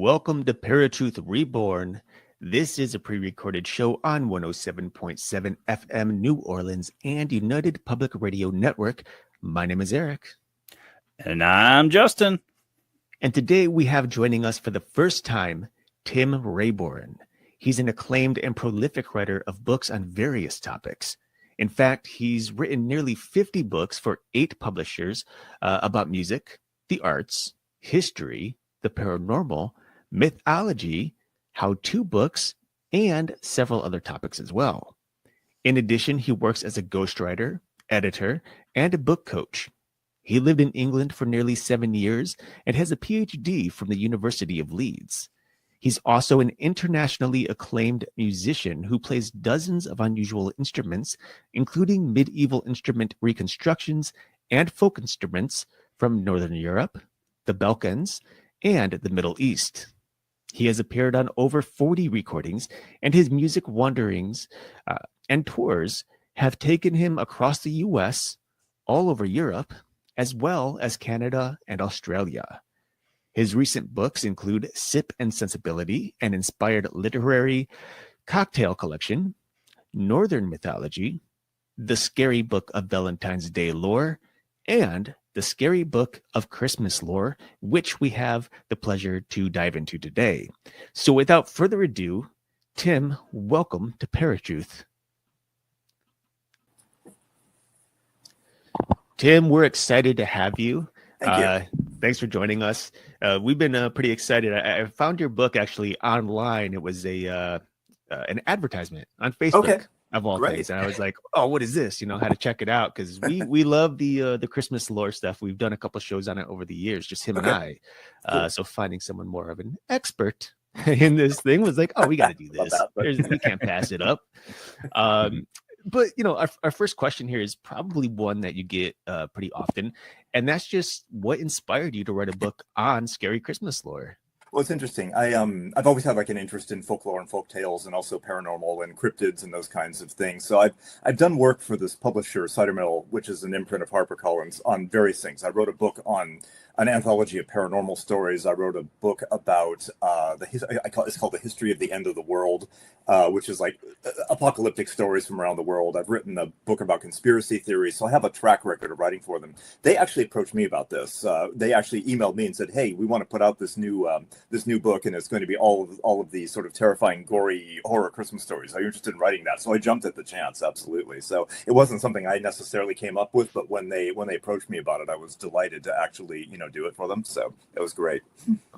Welcome to ParaTruth Reborn. This is a pre-recorded show on 107.7 FM New Orleans and United Public Radio Network. My name is Erik. And I'm Justin. And today we have joining us for the first time, Tim Rayborn. He's an acclaimed and prolific writer of books on various topics. In fact, he's written nearly 50 books for 8 publishers about music, the arts, history, the paranormal, mythology, how-to books, and several other topics as well. In addition, he works as a ghostwriter, editor, and a book coach. He lived in England for nearly 7 years and has a PhD from the University of Leeds. He's also an internationally acclaimed musician who plays dozens of unusual instruments, including medieval instrument reconstructions and folk instruments from Northern Europe, the Balkans, and the Middle East. He has appeared on over 40 recordings, and his music wanderings and tours have taken him across the U.S., all over Europe, as well as Canada and Australia. His recent books include Sip and Sensibility, an inspired literary cocktail collection, Northern Mythology, The Scary Book of Valentine's Day Lore, and The Scary Book of Christmas Lore, which we have the pleasure to dive into today. So without further ado, Tim, welcome to ParaTruth. Tim, we're excited to have you. Thank you. Thanks for joining us. We've been pretty excited. I found your book actually online. It was an advertisement on Facebook of all things, and I was like, "Oh, what is this?" How to check it out because we love the Christmas lore stuff. We've done a couple shows on it over the years, just him and I. Cool. So finding someone more of an expert in this thing was like, "Oh, we got to do this. We can't pass it up." But our first question here is probably one that you get pretty often, and that's just what inspired you to write a book on scary Christmas lore. Well, it's interesting. I've always had like an interest in folklore and folk tales, and also paranormal and cryptids and those kinds of things. So I've done work for this publisher, Cider Mill, which is an imprint of HarperCollins, on various things. I wrote a book on an anthology of paranormal stories. I wrote a book about it's called The History of the End of the World, which is like apocalyptic stories from around the world. I've written a book about conspiracy theories, so I have a track record of writing for them. They actually approached me about this. They actually emailed me and said, "Hey, we want to put out this new book, and it's going to be all of these sort of terrifying, gory horror Christmas stories. Are you interested in writing that?" So I jumped at the chance, absolutely. So it wasn't something I necessarily came up with, but when they approached me about it, I was delighted to actually do it for them. So it was great.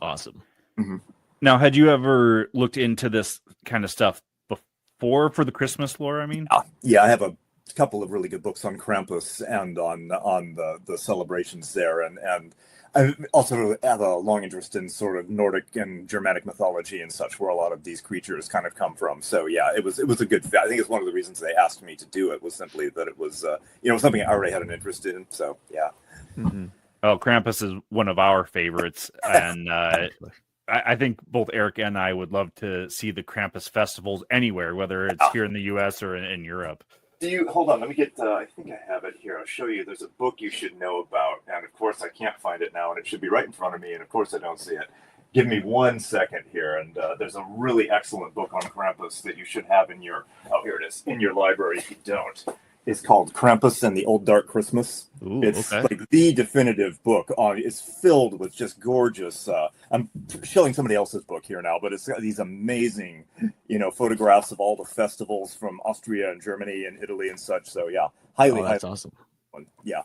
Awesome. Mm-hmm. Now, had you ever looked into this kind of stuff before for the Christmas lore? I mean, yeah, I have a couple of really good books on Krampus and on the celebrations there, and I also have a long interest in sort of Nordic and Germanic mythology and such, where a lot of these creatures kind of come from. So yeah, it was a good fit. I think it's one of the reasons they asked me to do it was simply that it was something I already had an interest in. So yeah. Mm-hmm. Oh, Krampus is one of our favorites, and I think both Erik and I would love to see the Krampus festivals anywhere, whether it's here in the U.S. or in Europe. Hold on, let me get, I think I have it here. I'll show you. There's a book you should know about, and of course I can't find it now, and it should be right in front of me, and of course I don't see it. Give me 1 second here, and there's a really excellent book on Krampus that you should have in your, here it is, in your library if you don't. It's called Krampus and the Old Dark Christmas. Ooh, it's like the definitive book. It's filled with just gorgeous. I'm showing somebody else's book here now, but it's got these amazing, photographs of all the festivals from Austria and Germany and Italy and such. So yeah, that's awesome. Yeah,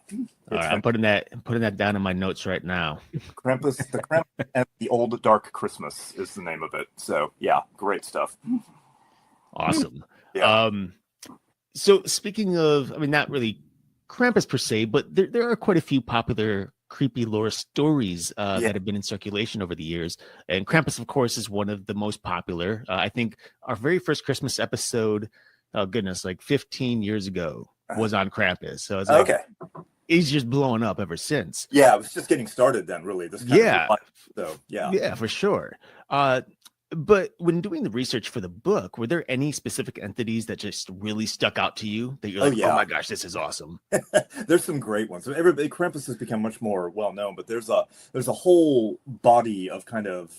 all right, I'm putting that down in my notes right now. Krampus and the Old Dark Christmas is the name of it. So yeah, great stuff. Awesome. Yeah. So speaking of, not really Krampus per se, but there are quite a few popular creepy lore stories that have been in circulation over the years. And Krampus, of course, is one of the most popular. I think our very first Christmas episode, like 15 years ago, was on Krampus. So it's like, he's just blowing up ever since. Yeah, it was just getting started then, really. This kind of life, so, yeah. Yeah, for sure. But when doing the research for the book, were there any specific entities that just really stuck out to you that you're like, oh my gosh, this is awesome? There's some great ones. Everybody, Krampus has become much more well known, but there's a whole body of kind of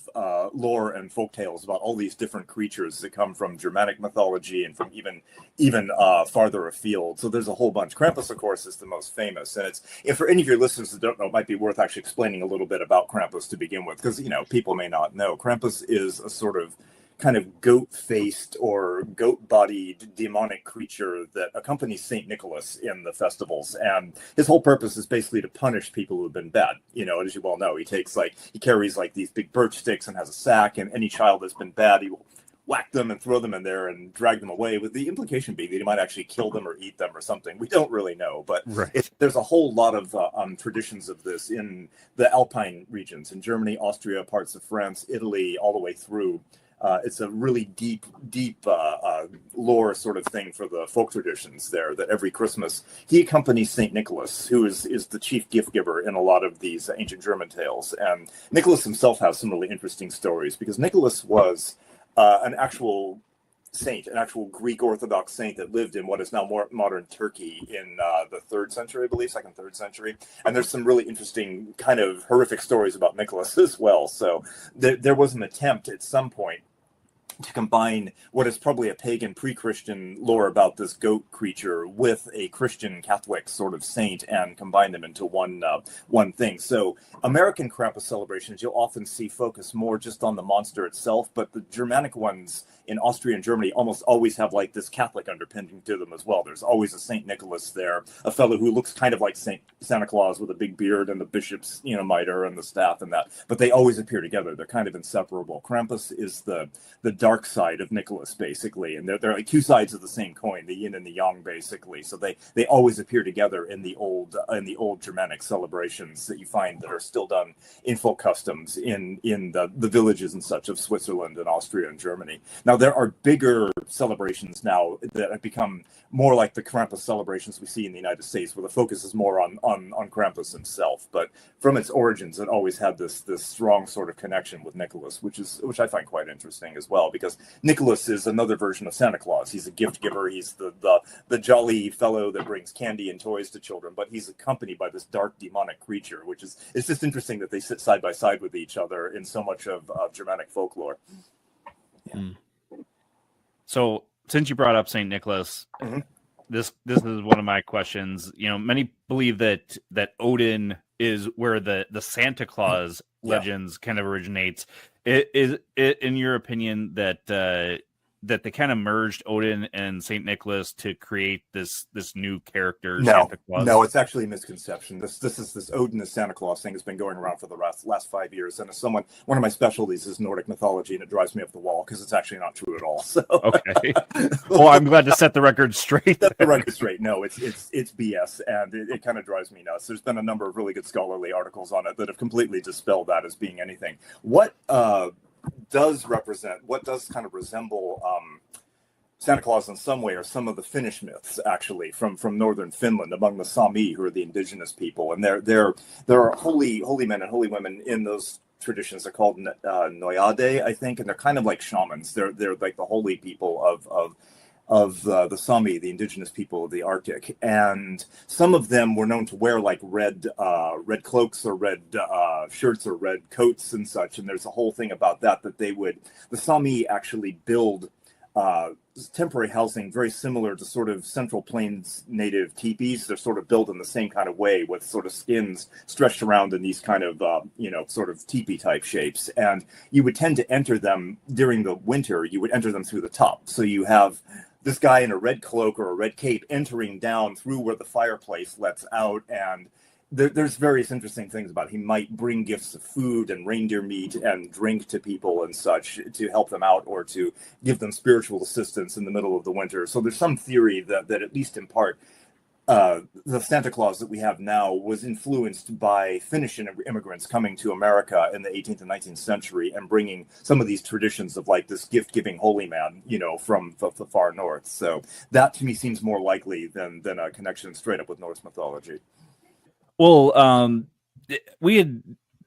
lore and folk tales about all these different creatures that come from Germanic mythology and from even farther afield. So there's a whole bunch. Krampus, of course, is the most famous, and if for any of your listeners that don't know, it might be worth actually explaining a little bit about Krampus to begin with, because people may not know. Krampus is a sort of kind of goat-faced or goat-bodied demonic creature that accompanies Saint Nicholas in the festivals, and his whole purpose is basically to punish people who have been bad. As you well know, he carries these big birch sticks and has a sack, and any child that's been bad, he will whack them and throw them in there and drag them away, with the implication being that he might actually kill them or eat them or something. We don't really know, but right. There's a whole lot of traditions of this in the Alpine regions, in Germany, Austria, parts of France, Italy, all the way through. It's a really deep lore sort of thing for the folk traditions there, that every Christmas he accompanies Saint Nicholas, who is the chief gift giver in a lot of these ancient German tales. And Nicholas himself has some really interesting stories, because Nicholas was an actual saint, an actual Greek Orthodox saint that lived in what is now more modern Turkey in the 3rd century, I believe, 2nd, 3rd century. And there's some really interesting kind of horrific stories about Nicholas as well. So there was an attempt at some point to combine what is probably a pagan pre-Christian lore about this goat creature with a Christian Catholic sort of saint and combine them into one thing. So American Krampus celebrations, you'll often see focus more just on the monster itself, but the Germanic ones in Austria and Germany almost always have this Catholic underpinning to them as well. There's always a Saint Nicholas there, a fellow who looks kind of like Santa Claus with a big beard and the bishop's mitre and the staff and that, but they always appear together. They're kind of inseparable. Krampus is the dark side of Nicholas, basically, and they're like two sides of the same coin, the yin and the yang, basically. So they always appear together in the old Germanic celebrations that you find that are still done in folk customs in the villages and such of Switzerland and Austria and Germany. Now, there are bigger celebrations now that have become more like the Krampus celebrations we see in the United States, where the focus is more on Krampus himself. But from its origins, it always had this strong sort of connection with Nicholas, which I find quite interesting as well, because Nicholas is another version of Santa Claus. He's a gift giver. He's the jolly fellow that brings candy and toys to children, but he's accompanied by this dark demonic creature, it's just interesting that they sit side by side with each other in so much of Germanic folklore. Yeah. Mm. So since you brought up Saint Nicholas, mm-hmm. this is one of my questions. Many believe that Odin is where the Santa Claus legends kind of originates. Is it, in your opinion, that they kind of merged Odin and Saint Nicholas to create this new character, Santa Claus? No, it's actually a misconception. This Odin as Santa Claus thing has been going around for the last 5 years, and one of my specialties is Nordic mythology, and it drives me up the wall because it's actually not true at all. So okay, well, I'm glad to set the record straight. Set the record straight. No, it's BS, and it kind of drives me nuts. There's been a number of really good scholarly articles on it that have completely dispelled that as being anything. What does kind of resemble Santa Claus in some way are some of the Finnish myths, actually, from northern Finland, among the Sami, who are the indigenous people, and there are holy men and holy women in those traditions. They're called Noyade, I think, and they're kind of like shamans. They're like the holy people of the Sami, the indigenous people of the Arctic, and some of them were known to wear red cloaks or red shirts or red coats and such. And there's a whole thing about that the Sami actually build temporary housing very similar to sort of Central Plains native teepees. They're sort of built in the same kind of way, with sort of skins stretched around in these kind of sort of teepee type shapes. And you would tend to enter them during the winter. You would enter them through the top. So you have this guy in a red cloak or a red cape entering down through where the fireplace lets out, and there's various interesting things about it. He might bring gifts of food and reindeer meat and drink to people and such to help them out or to give them spiritual assistance in the middle of the winter. So there's some theory that at least in part, the Santa Claus that we have now was influenced by Finnish immigrants coming to America in the 18th and 19th century and bringing some of these traditions of this gift-giving holy man, from the far north. So that to me seems more likely than a connection straight up with Norse mythology. Well, we had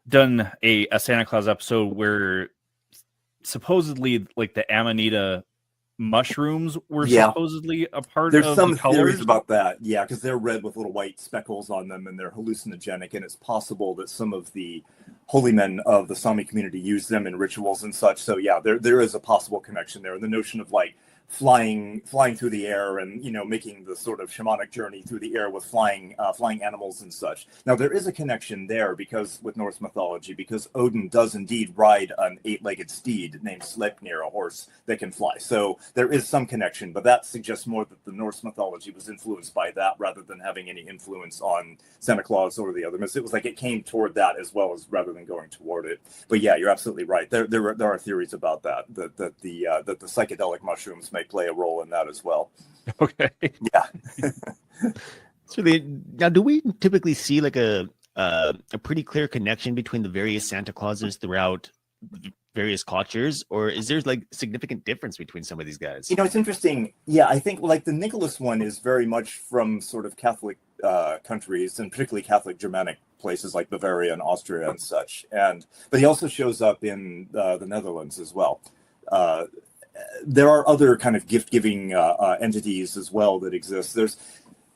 done a Santa Claus episode where supposedly like the Amanita mushrooms were Yeah. supposedly a part There's of some the colors. theories about that, yeah, because they're red with little white speckles on them, and they're hallucinogenic, and it's possible that some of the holy men of the Sami community use them in rituals and such. So yeah, there is a possible connection there. And the notion of like flying through the air and, you know, making the sort of shamanic journey through the air with flying animals and such. Now there is a connection there because with Norse mythology, because Odin does indeed ride an 8-legged steed named Sleipnir, a horse that can fly. So there is some connection, but that suggests more that the Norse mythology was influenced by that rather than having any influence on Santa Claus or the other myths. It was like it came toward that as well as rather than going toward it. But yeah, you're absolutely right. There are theories about that the psychedelic mushrooms may play a role in that as well. Okay. Yeah. So now, do we typically see like a pretty clear connection between the various Santa Clauses throughout various cultures, or is there like significant difference between some of these guys? You know, it's interesting. Yeah, I think like the Nicholas one is very much from sort of Catholic countries, and particularly Catholic Germanic places like Bavaria and Austria and such. But he also shows up in the Netherlands as well. There are other kind of gift-giving entities as well that exist.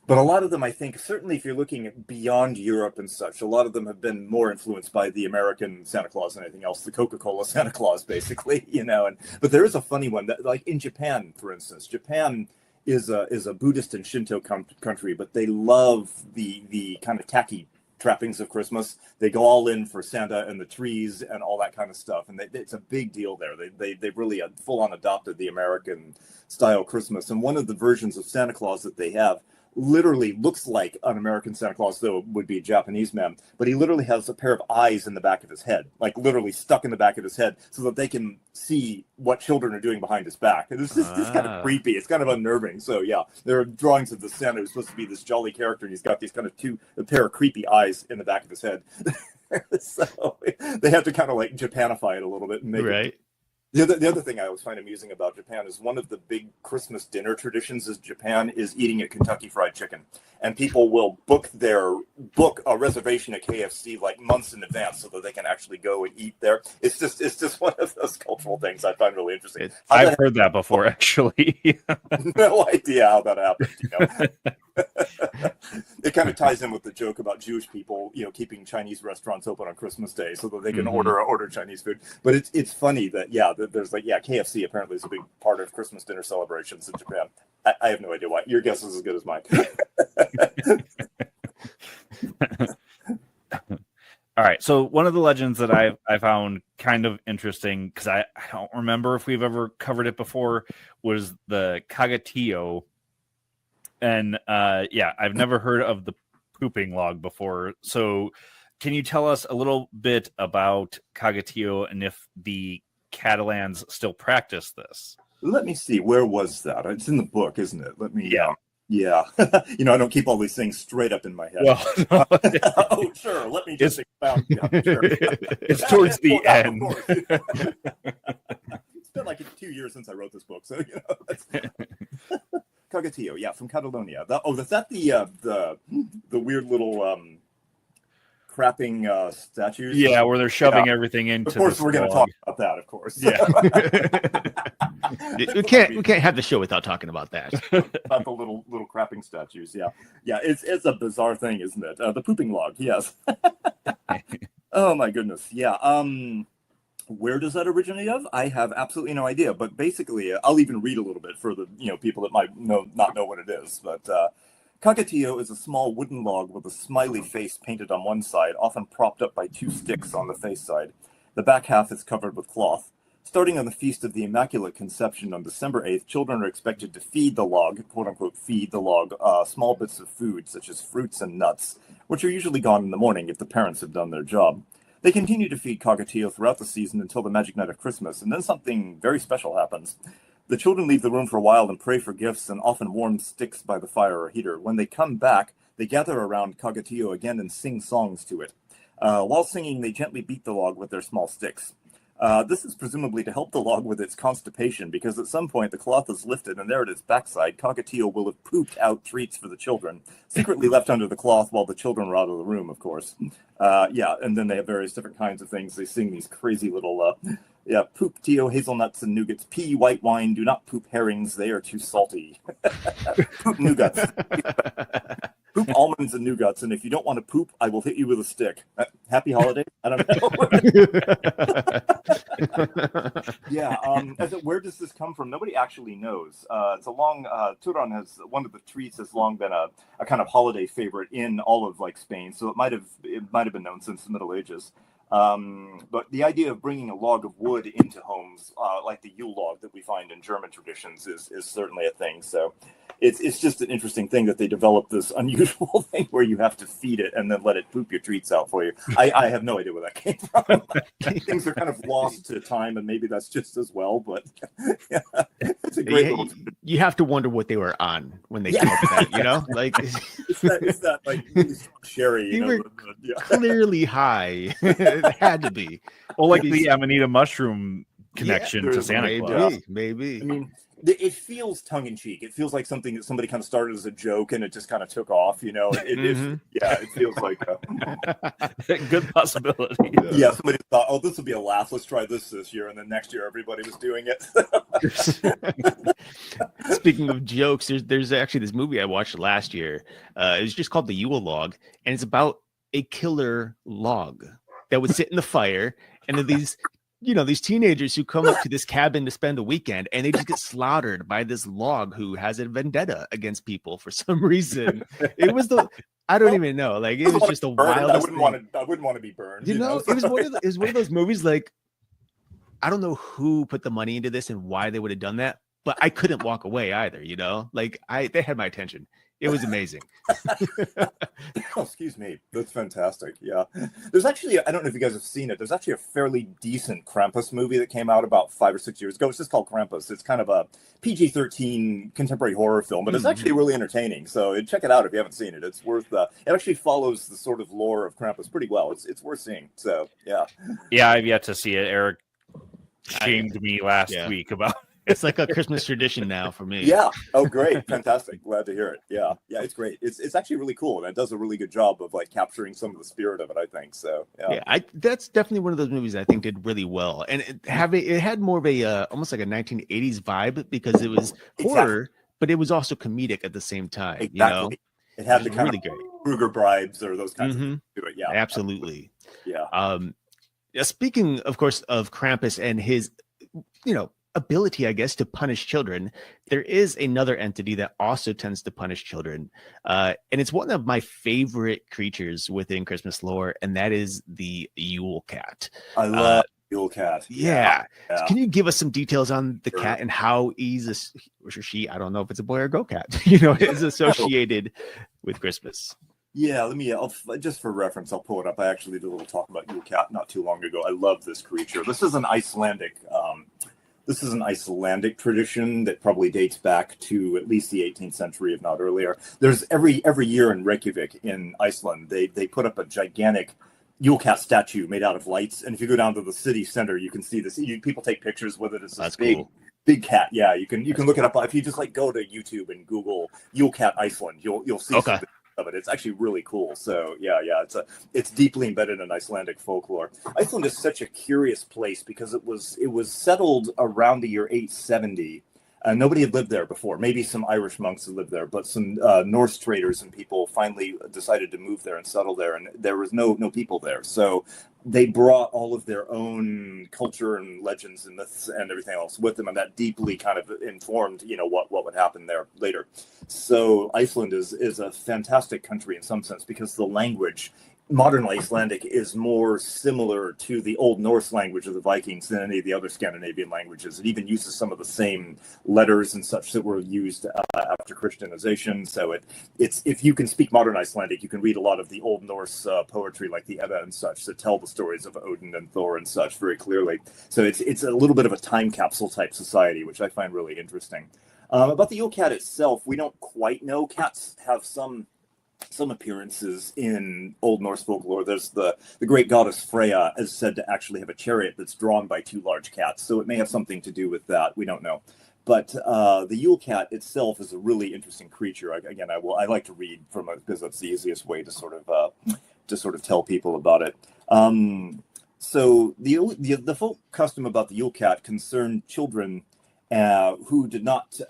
But a lot of them, I think, certainly if you're looking at beyond Europe and such, a lot of them have been more influenced by the American Santa Claus than anything else, the Coca-Cola Santa Claus, basically, you know. But there is a funny one that, like in Japan, for instance, Japan is a Buddhist and Shinto country, but they love the kind of tacky trappings of Christmas. They go all in for Santa and the trees and all that kind of stuff, and it's a big deal there. They really full on adopted the American style Christmas. And one of the versions of Santa Claus that they have literally looks like an American Santa Claus, though it would be a Japanese man, but he literally has a pair of eyes in the back of his head, like literally stuck in the back of his head, so that they can see what children are doing behind his back. And it's just kind of creepy. It's kind of unnerving. So yeah, there are drawings of the Santa who's supposed to be this jolly character, and he's got these kind of a pair of creepy eyes in the back of his head. So they have to kind of like Japanify it a little bit and make it. The other thing I always find amusing about Japan is one of the big Christmas dinner traditions is Japan is eating a Kentucky Fried Chicken, and people will book a reservation at KFC like months in advance so that they can actually go and eat there. It's just one of those cultural things I find really interesting. I've heard that before, actually. No idea how that happened. You know? It kind of ties in with the joke about Jewish people, you know, keeping Chinese restaurants open on Christmas Day so that they can order Chinese food. But it's funny that there's like KFC apparently is a big part of Christmas dinner celebrations in Japan. I have no idea why. Your guess is as good as mine. All right. So one of the legends that I found kind of interesting, because I don't remember if we've ever covered it before, was the Kagatillo. And I've never heard of the pooping log before. So can you tell us a little bit about Kagatillo and if the Catalans still practice this? Let me see. Where was that? It's in the book, isn't it? Let me. Yeah. Yeah. You know, I don't keep all these things straight up in my head. Well, no. Oh, sure. Let me just expound. Yeah, sure. It's towards the end. It's been like 2 years since I wrote this book, so you know. Kagatillo, yeah, from Catalonia. Is that the weird little crapping statues? Yeah, where they're shoving everything into. Of course, we're going to talk about that. Of course. Yeah. we can't have the show without talking about that. About the little crapping statues. Yeah. It's a bizarre thing, isn't it? The pooping log. Yes. Oh my goodness. Yeah. Where does that originate of? I have absolutely no idea. But basically, I'll even read a little bit for the people that might not know what it is. But Kagatillo is a small wooden log with a smiley face painted on one side, often propped up by 2 sticks on the face side. The back half is covered with cloth. Starting on the Feast of the Immaculate Conception on December 8th, children are expected to feed the log, quote-unquote feed the log, small bits of food such as fruits and nuts, which are usually gone in the morning if the parents have done their job. They continue to feed Kagatillo throughout the season until the magic night of Christmas, and then something very special happens. The children leave the room for a while and pray for gifts and often warm sticks by the fire or heater. When they come back, they gather around Kagatillo again and sing songs to it. While singing, they gently beat the log with their small sticks. This is presumably to help the log with its constipation, because at some point the cloth is lifted and there at its backside, Kagatillo will have pooped out treats for the children, secretly left under the cloth while the children were out of the room, of course. And then they have various different kinds of things. They sing these crazy little Yeah, poop Tio, hazelnuts and nougats. Pee white wine. Do not poop herrings. They are too salty. Poop nougats. Poop almonds and nougats. And if you don't want to poop, I will hit you with a stick. Happy holiday? I don't know. Yeah. Where does this come from? Nobody actually knows. It's a long. Turon has one of the treats has long been a kind of holiday favorite in all of like Spain. So it might have been known since the Middle Ages. But the idea of bringing a log of wood into homes, like the Yule log that we find in German traditions, is certainly a thing. So it's just an interesting thing that they developed this unusual thing where you have to feed it and then let it poop your treats out for you. I have no idea where that came from. Things are kind of lost to time, and maybe that's just as well. But yeah, it's a great little. You have to wonder what they were on when they came up with that. You know, like it's that like really strong sherry. They were clearly high. It had to be. Well, like the Amanita mushroom connection to Santa Claus. Maybe. I mean, it feels tongue-in-cheek. It feels like something that somebody kind of started as a joke and it just kind of took off, you know. It feels like a good possibility. Yeah, somebody thought, oh, this will be a laugh. Let's try this year. And then next year, everybody was doing it. Speaking of jokes, there's actually this movie I watched last year. It was just called The Yule Log, and it's about a killer log that would sit in the fire, and then these teenagers who come up to this cabin to spend a weekend, and they just get slaughtered by this log who has a vendetta against people for some reason. It was I don't even know. Like, it was just the wildest. I wouldn't want to be burned. You know, it was one of those movies. Like, I don't know who put the money into this and why they would have done that, but I couldn't walk away either. You know, like they had my attention. It was amazing. Oh, excuse me. That's fantastic. Yeah. There's actually, I don't know if you guys have seen it. There's actually a fairly decent Krampus movie that came out about 5 or 6 years ago. It's just called Krampus. It's kind of a PG-13 contemporary horror film, but it's actually really entertaining. So check it out if you haven't seen it. It's worth, it actually follows the sort of lore of Krampus pretty well. It's worth seeing. So, yeah. Yeah, I've yet to see it. Eric shamed me last week about It's like a Christmas tradition now for me. Yeah. Oh, great. Fantastic. Glad to hear it. Yeah. Yeah, it's great. It's actually really cool. And it does a really good job of like capturing some of the spirit of it, I think. So, yeah. That's definitely one of those movies I think did really well. And it had more of a almost like a 1980s vibe because it was horror, but it was also comedic at the same time. Exactly. You know? It had the kind really of great Kruger bribes or those kinds of things to it. Yeah. Absolutely. Yeah. Speaking, of course, of Krampus and his, ability, I guess, to punish children, there is another entity that also tends to punish children. And it's one of my favorite creatures within Christmas lore, and that is the Yule Cat. I love Yule Cat. Yeah. So can you give us some details on the cat and how he's or she, I don't know if it's a boy or girl cat, is associated with Christmas? Yeah, just for reference, I'll pull it up. I actually did a little talk about Yule Cat not too long ago. I love this creature. This is an Icelandic tradition that probably dates back to at least the 18th century, if not earlier. There's every year in Reykjavik in Iceland, they put up a gigantic Yule Cat statue made out of lights. And if you go down to the city center, you can see this. People take pictures with it. It's this big cat. Yeah, you can look it up. If you just like go to YouTube and Google Yule Cat Iceland, you'll see something of it. It's actually really cool. So yeah, it's deeply embedded in Icelandic folklore. Iceland is such a curious place because it was settled around the year 870. Nobody had lived there before. Maybe some Irish monks had lived there, but some Norse traders and people finally decided to move there and settle there, and there was no people there. So they brought all of their own culture and legends and myths and everything else with them, and that deeply kind of informed, what would happen there later. So Iceland is a fantastic country in some sense because the language, modern Icelandic, is more similar to the Old Norse language of the Vikings than any of the other Scandinavian languages. It even uses some of the same letters and such that were used after Christianization. So it's if you can speak modern Icelandic, you can read a lot of the Old Norse poetry like the Edda and such that tell the stories of Odin and Thor and such very clearly. So it's a little bit of a time capsule type society, which I find really interesting. About the Yule Cat itself, we don't quite know. Cats have some appearances in Old Norse folklore. There's the great goddess Freya is said to actually have a chariot that's drawn by two large cats, so it may have something to do with that. We don't know. But the Yule Cat itself is a really interesting creature. I like to read from it because that's the easiest way to sort of tell people about it. So the folk custom about the Yule Cat concerned children who did not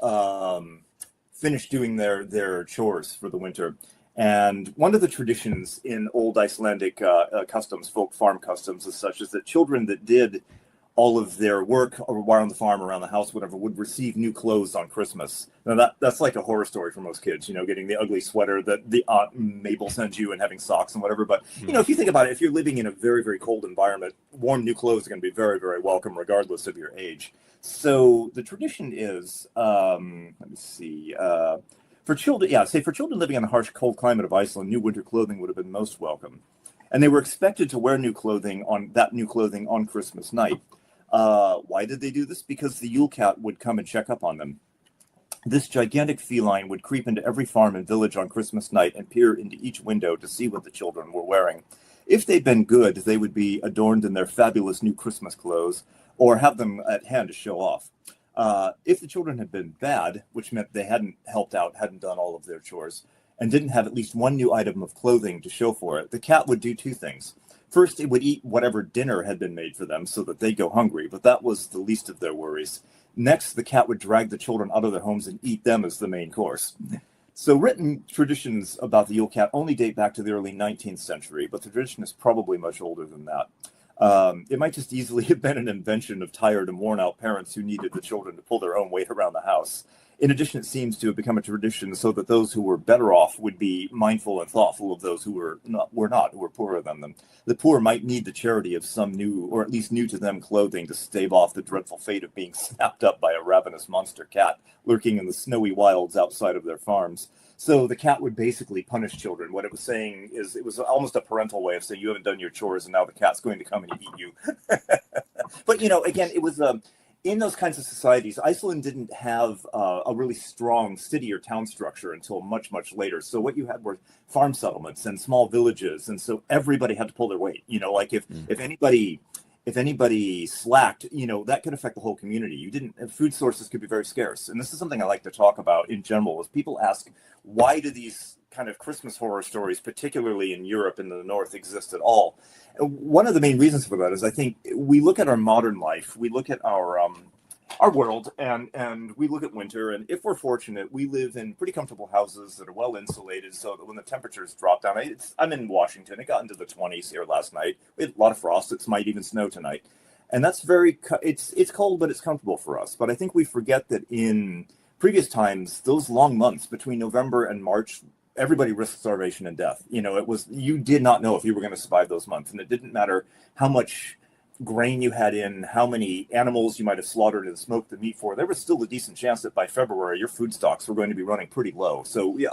finish doing their chores for the winter. And one of the traditions in old Icelandic customs, folk farm customs, is such as that children that did all of their work around the farm, around the house, whatever, would receive new clothes on Christmas. Now that's like a horror story for most kids, getting the ugly sweater that the Aunt Mabel sends you and having socks and whatever. But, if you think about it, if you're living in a very, very cold environment, warm new clothes are going to be very, very welcome, regardless of your age. So the tradition is, let me see, for children living in the harsh, cold climate of Iceland, new winter clothing would have been most welcome. And they were expected to wear new clothing on Christmas night. Why did they do this? Because the Yule Cat would come and check up on them. This gigantic feline would creep into every farm and village on Christmas night and peer into each window to see what the children were wearing. If they'd been good, they would be adorned in their fabulous new Christmas clothes or have them at hand to show off. If the children had been bad, which meant they hadn't helped out, hadn't done all of their chores, and didn't have at least one new item of clothing to show for it, the cat would do two things. First, it would eat whatever dinner had been made for them so that they'd go hungry, but that was the least of their worries. Next, the cat would drag the children out of their homes and eat them as the main course. So written traditions about the Yule Cat only date back to the early 19th century, but the tradition is probably much older than that. It might just easily have been an invention of tired and worn-out parents who needed the children to pull their own weight around the house. In addition, it seems to have become a tradition so that those who were better off would be mindful and thoughtful of those who were poorer than them. The poor might need the charity of some new, or at least new to them, clothing to stave off the dreadful fate of being snapped up by a ravenous monster cat lurking in the snowy wilds outside of their farms. So the cat would basically punish children. What it was saying is it was almost a parental way of saying you haven't done your chores and now the cat's going to come and eat you. But, again, it was in those kinds of societies, Iceland didn't have a really strong city or town structure until much, much later. So what you had were farm settlements and small villages. And so everybody had to pull their weight. Like if anybody slacked, that could affect the whole community. Food sources could be very scarce. And this is something I like to talk about in general, is people ask, why do these kind of Christmas horror stories, particularly in Europe and the North, exist at all? One of the main reasons for that is I think we look at our modern life, we look at our world, and we look at winter, and if we're fortunate, we live in pretty comfortable houses that are well insulated so that when the temperatures drop down, I'm in Washington, it got into the 20s here last night. We had a lot of frost, it might even snow tonight. And that's it's cold, but it's comfortable for us. But I think we forget that in previous times, those long months between November and March, everybody risked starvation and death. You did not know if you were going to survive those months. And it didn't matter how much grain you had in, how many animals you might have slaughtered and smoked the meat for. There was still a decent chance that by February, your food stocks were going to be running pretty low. So we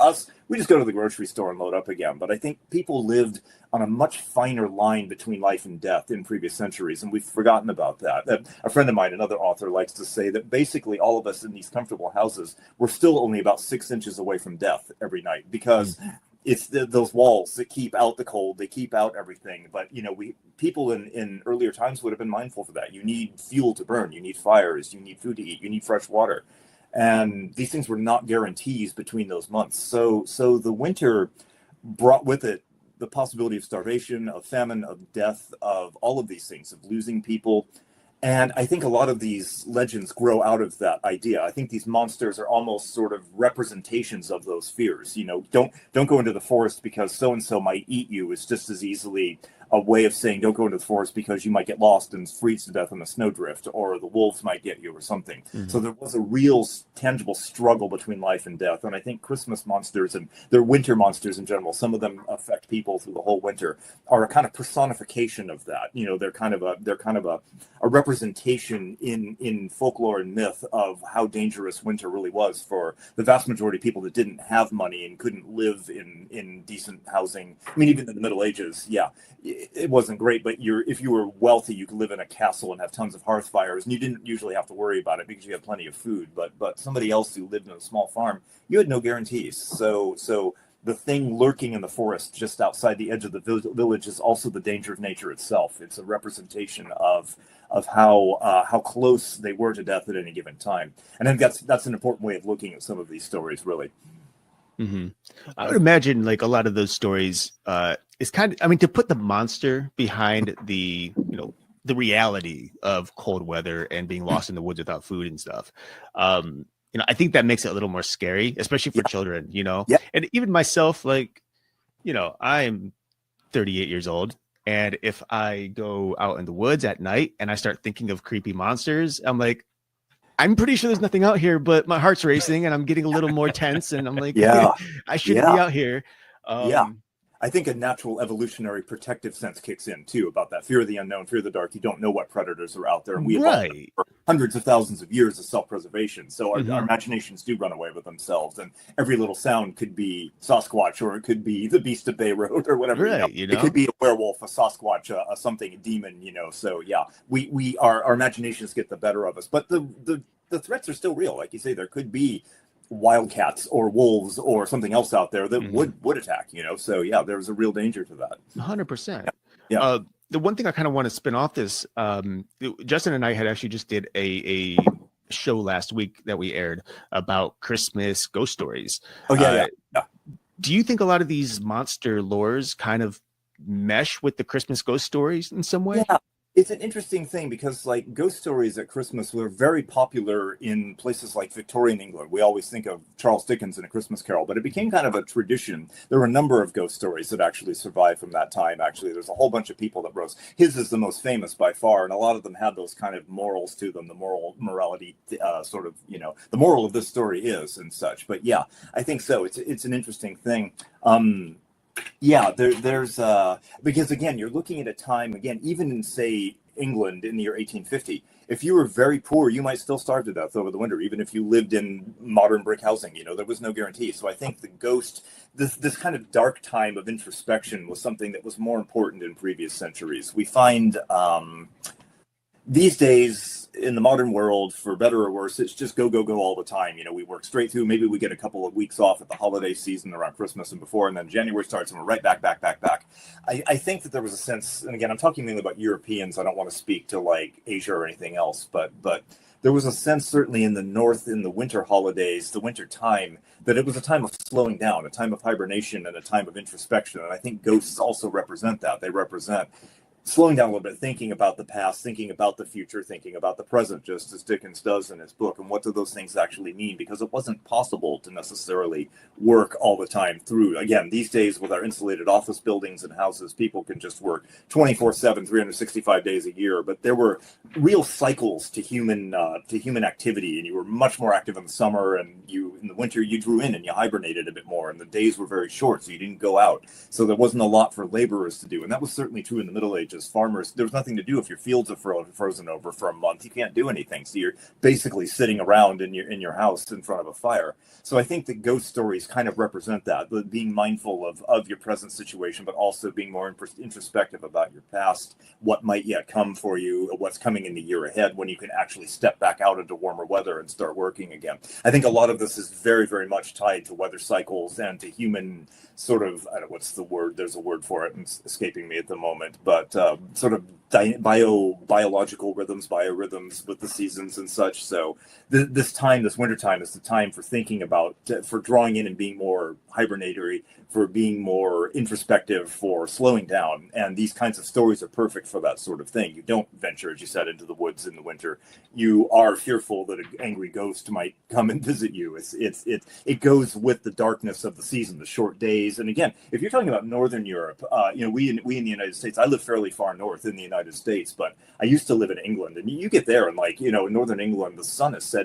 just go to the grocery store and load up again. But I think people lived on a much finer line between life and death in previous centuries, and we've forgotten about that. A friend of mine, another author, likes to say that basically all of us in these comfortable houses were still only about 6 inches away from death every night, because it's those walls that keep out the cold, they keep out everything. But people in earlier times would have been mindful for that. You need fuel to burn, you need fires, you need food to eat, you need fresh water, and these things were not guarantees between those months. So the winter brought with it the possibility of starvation, of famine, of death, of all of these things, of losing people. And I think a lot of these legends grow out of that idea. I think these monsters are almost sort of representations of those fears. Don't go into the forest because so-and-so might eat you. It's just as easily a way of saying don't go into the forest because you might get lost and freeze to death in a snowdrift, or the wolves might get you or something. Mm-hmm. So there was a real tangible struggle between life and death. And I think Christmas monsters and their winter monsters in general, some of them affect people through the whole winter, are a kind of personification of that. They're kind of a representation in folklore and myth of how dangerous winter really was for the vast majority of people that didn't have money and couldn't live in decent housing. I mean, even in the Middle Ages, it wasn't great, but if you were wealthy, you could live in a castle and have tons of hearth fires, and you didn't usually have to worry about it because you had plenty of food. But somebody else who lived in a small farm, you had no guarantees. So the thing lurking in the forest just outside the edge of the village is also the danger of nature itself. It's a representation of how close they were to death at any given time. And I think that's an important way of looking at some of these stories, really. Mm-hmm. I would imagine like a lot of those stories is kind of, I mean, to put the monster behind the, the reality of cold weather and being lost in the woods without food and stuff. I think that makes it a little more scary, especially for children, Yeah. and even myself, like, I'm 38 years old. And if I go out in the woods at night and I start thinking of creepy monsters, I'm like, I'm pretty sure there's nothing out here, but my heart's racing and I'm getting a little more tense. And I'm like, Yeah. I shouldn't be Yeah. out here. Yeah. I think a natural evolutionary protective sense kicks in too about that fear of the unknown, fear of the dark. You don't know what predators are out there. And we evolved for hundreds of thousands of years of self-preservation. So our imaginations do run away with themselves. And every little sound could be Sasquatch, or it could be the Beast of Beirut, or whatever. Right, It could be a werewolf, a Sasquatch, a something, a demon. So yeah, we our imaginations get the better of us. But the threats are still real. Like you say, there could be wildcats or wolves or something else out there that would attack, so yeah, there's a real danger to that. 100%. Yeah. The one thing I kind of want to spin off this, Justin and I had actually just did a show last week that we aired about Christmas ghost stories. Yeah. Do you think a lot of these monster lores kind of mesh with the Christmas ghost stories in some way? Yeah. It's an interesting thing because, like, ghost stories at Christmas were very popular in places like Victorian England. We always think of Charles Dickens in A Christmas Carol, but it became kind of a tradition. There were a number of ghost stories that actually survived from that time. Actually, there's a whole bunch of people that wrote. His is the most famous by far, and a lot of them had those kind of morals to them, the morality, sort of, the moral of this story is and such. But yeah, I think so. It's an interesting thing. Yeah, there's because again, you're looking at a time, again, even in, say, England in the year 1850, if you were very poor, you might still starve to death over the winter, even if you lived in modern brick housing. There was no guarantee. So I think the ghost, this kind of dark time of introspection was something that was more important in previous centuries. We find these days in the modern world, for better or worse, it's just go all the time. We work straight through. Maybe we get a couple of weeks off at the holiday season around Christmas and before, and then January starts and we're right back. I think that there was a sense, and again, I'm talking mainly about Europeans. I don't want to speak to like Asia or anything else, but there was a sense certainly in the North in the winter holidays, the winter time, that it was a time of slowing down, a time of hibernation, and a time of introspection. And I think ghosts also represent that. They represent slowing down a little bit, thinking about the past, thinking about the future, thinking about the present, just as Dickens does in his book. And what do those things actually mean? Because it wasn't possible to necessarily work all the time through. Again, these days with our insulated office buildings and houses, people can just work 24/7, 365 days a year. But there were real cycles to human activity, and you were much more active in the summer, and in the winter you drew in and you hibernated a bit more, and the days were very short, so you didn't go out. So there wasn't a lot for laborers to do, and that was certainly true in the Middle Ages. Farmers, there was nothing to do if your fields are frozen over for a month. You can't do anything, so you're basically sitting around in your house in front of a fire. So I think that ghost stories kind of represent that, being mindful of your present situation, but also being more introspective about your past, what might yet come for you, what's coming in the year ahead, when you can actually step back out into warmer weather and start working again. I think a lot of this is very, very much tied to weather cycles and to human sort of, I don't know what's the word, there's a word for it, and it's escaping me at the moment, but sort of biological rhythms, biorhythms with the seasons and such. So this winter time is the time for thinking about, for drawing in and being more hibernatory, for being more introspective, for slowing down. And these kinds of stories are perfect for that sort of thing. You don't venture, as you said, into the woods in the winter. You are fearful that an angry ghost might come and visit you. It goes with the darkness of the season, the short days. And again, if you're talking about Northern Europe, we in the United States, I live fairly far north in the United States, but I used to live in England, and you get there and in Northern England, the sun's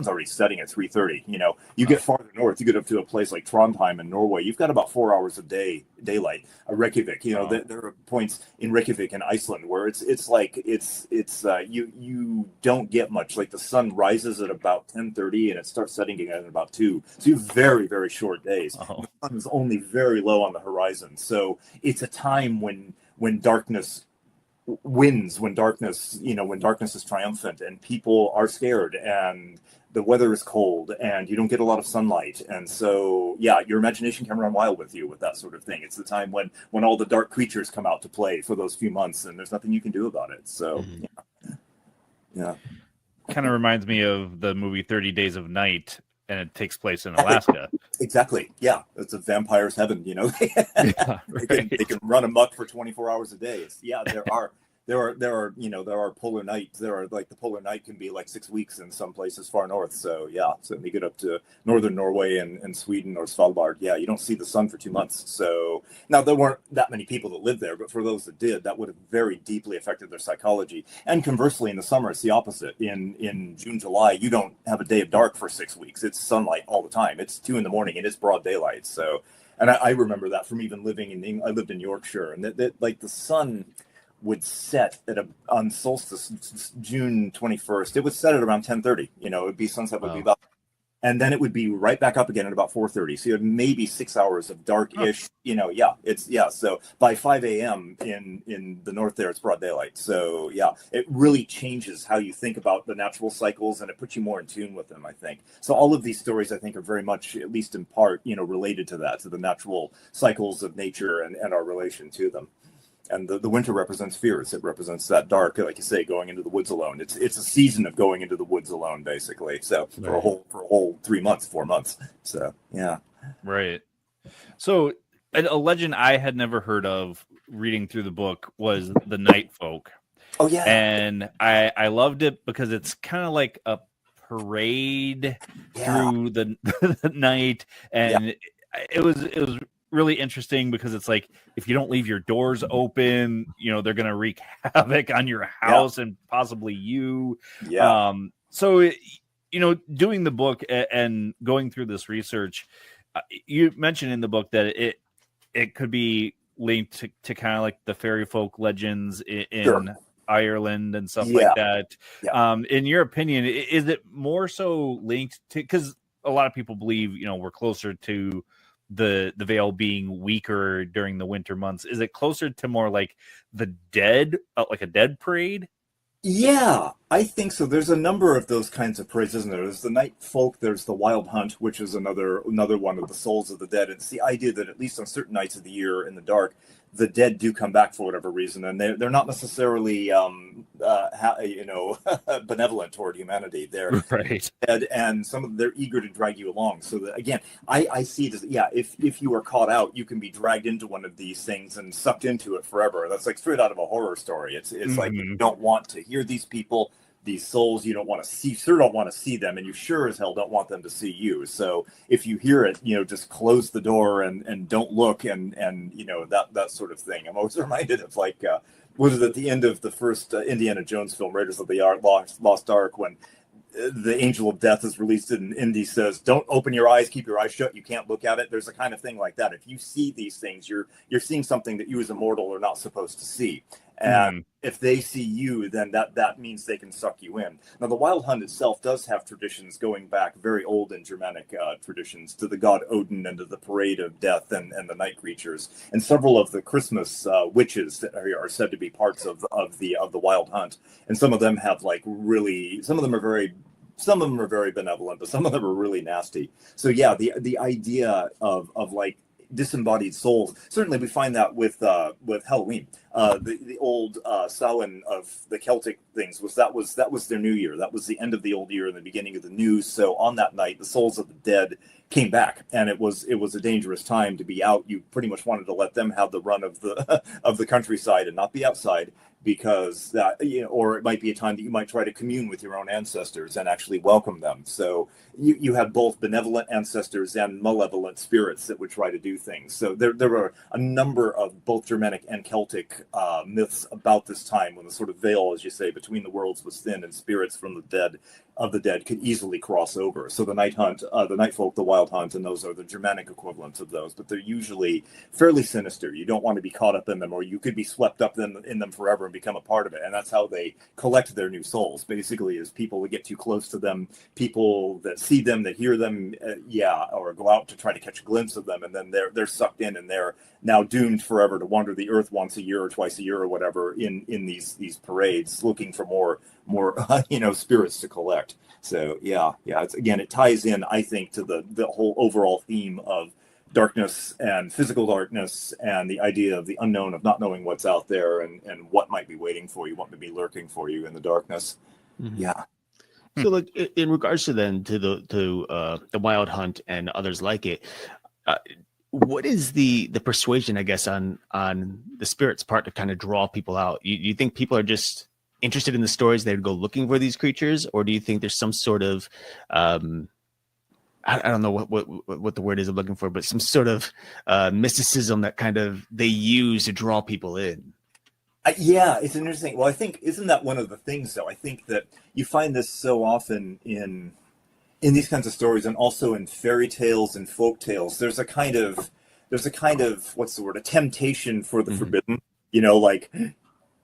already setting at 3:30. You get farther north, you get up to a place like Trondheim in Norway, you've got about 4 hours of daylight. Reykjavik, there are points in Reykjavik in Iceland where you don't get much. Like the sun rises at about 10:30 and it starts setting again at about 2. So you have very, very short days. The sun is only very low on the horizon. So it's a time when darkness wins, when darkness is triumphant and people are scared and the weather is cold and you don't get a lot of sunlight. And so, yeah, your imagination can run wild with you with that sort of thing. It's the time when all the dark creatures come out to play for those few months and there's nothing you can do about it. So, yeah. Kind of reminds me of the movie 30 Days of Night, and it takes place in Alaska. Exactly. Yeah, it's a vampire's heaven. Yeah, right. They can run amok for 24 hours a day. There are polar nights. There are like the polar night can be like 6 weeks in some places far north. So yeah, so when you get up to northern Norway and Sweden or Svalbard, yeah, you don't see the sun for 2 months. So now there weren't that many people that lived there, but for those that did, that would have very deeply affected their psychology. And conversely, in the summer, it's the opposite. In June, July, you don't have a day of dark for 6 weeks. It's sunlight all the time. It's 2 a.m. and it's broad daylight. So, and I remember that from even living in England. I lived in Yorkshire, and that like the sun would set on solstice, June 21st. It would set at around 10:30. It would be sunset would be about, and then it would be right back up again at about 4:30. So you had maybe 6 hours of dark-ish. So by 5 a.m. in the north there, it's broad daylight. So yeah, it really changes how you think about the natural cycles, and it puts you more in tune with them, I think. So all of these stories, I think, are very much, at least in part, related to that, to the natural cycles of nature and our relation to them. And the winter represents fears. It represents that dark, like you say, going into the woods alone. It's a season of going into the woods alone, basically. So for a whole 3 months, 4 months. So yeah, right. So a legend I had never heard of reading through the book was the Night Folk. Oh yeah, and I loved it because it's kind of like a parade through the night, and it was really interesting because it's like, if you don't leave your doors open, they're going to wreak havoc on your house and possibly you. So doing the book and going through this research, you mentioned in the book that it could be linked to kind of like the fairy folk legends in Ireland and stuff like that. In your opinion, is it more so linked to, because a lot of people believe we're closer to the veil being weaker during the winter months? Is it closer to more like the dead, like a dead parade? Yeah, I think so. There's a number of those kinds of parades, isn't there? There's the Night Folk, there's the Wild Hunt, which is another one of the souls of the dead. It's the idea that at least on certain nights of the year in the dark, the dead do come back for whatever reason, and they're not necessarily benevolent toward humanity. They're dead, and some of them, they're eager to drag you along. So that, again, I see it as, if you are caught out, you can be dragged into one of these things and sucked into it forever. That's like straight out of a horror story. It's like, you don't want to hear these people, these souls. You don't want to see, sure don't want to see them, and you sure as hell don't want them to see you. So if you hear it, just close the door and don't look, and that sort of thing. I'm always reminded of like was it at the end of the first Indiana Jones film, Raiders of the Lost Ark, when the angel of death is released and Indy says, don't open your eyes, keep your eyes shut, you can't look at it. There's a kind of thing like that. If you see these things, you're seeing something that you as a mortal are not supposed to see. And if they see you, then that means they can suck you in. Now, the Wild Hunt itself does have traditions going back, very old in Germanic traditions, to the god Odin and to the parade of death and the night creatures. And several of the Christmas witches that are said to be parts of the Wild Hunt. And some of them have some of them are very benevolent, but some of them are really nasty. So yeah, the idea of like disembodied souls, certainly we find that with Halloween. The old Samhain of the Celtic things was their new year. That was the end of the old year and the beginning of the new. So on that night, the souls of the dead came back, and it was a dangerous time to be out. You pretty much wanted to let them have the run of the countryside and not be outside, because that, or it might be a time that you might try to commune with your own ancestors and actually welcome them. So you have both benevolent ancestors and malevolent spirits that would try to do things. So there were a number of both Germanic and Celtic myths about this time, when the sort of veil, as you say, between the worlds was thin, and spirits from the dead could easily cross over. So the Night Hunt, the Night Folk, the Wild Hunt, and those are the Germanic equivalents of those, but they're usually fairly sinister. You don't want to be caught up in them, or you could be swept up in them forever and become a part of it. And that's how they collect their new souls, basically, is people that get too close to them, people that see them, that hear them, or go out to try to catch a glimpse of them, and then they're sucked in, and they're now doomed forever to wander the earth once a year or twice a year or whatever in these parades, looking for more spirits to collect. So it ties in, I think, to the whole overall theme of darkness and physical darkness, and the idea of the unknown, of not knowing what's out there and what might be waiting for you, what might be lurking for you in the darkness. So, like in regards to the Wild Hunt and others like it, what is the persuasion, I guess, on the spirit's part to kind of draw people out? You think people are just interested in the stories, they'd go looking for these creatures, or do you think there's some sort of I don't know what the word is I'm looking for, but some sort of mysticism that kind of they use to draw people in? Yeah, it's interesting. Well, I think, isn't that one of the things, though? I think that you find this so often in these kinds of stories, and also in fairy tales and folk tales. There's a kind of what's the word? A temptation for the forbidden. You know, like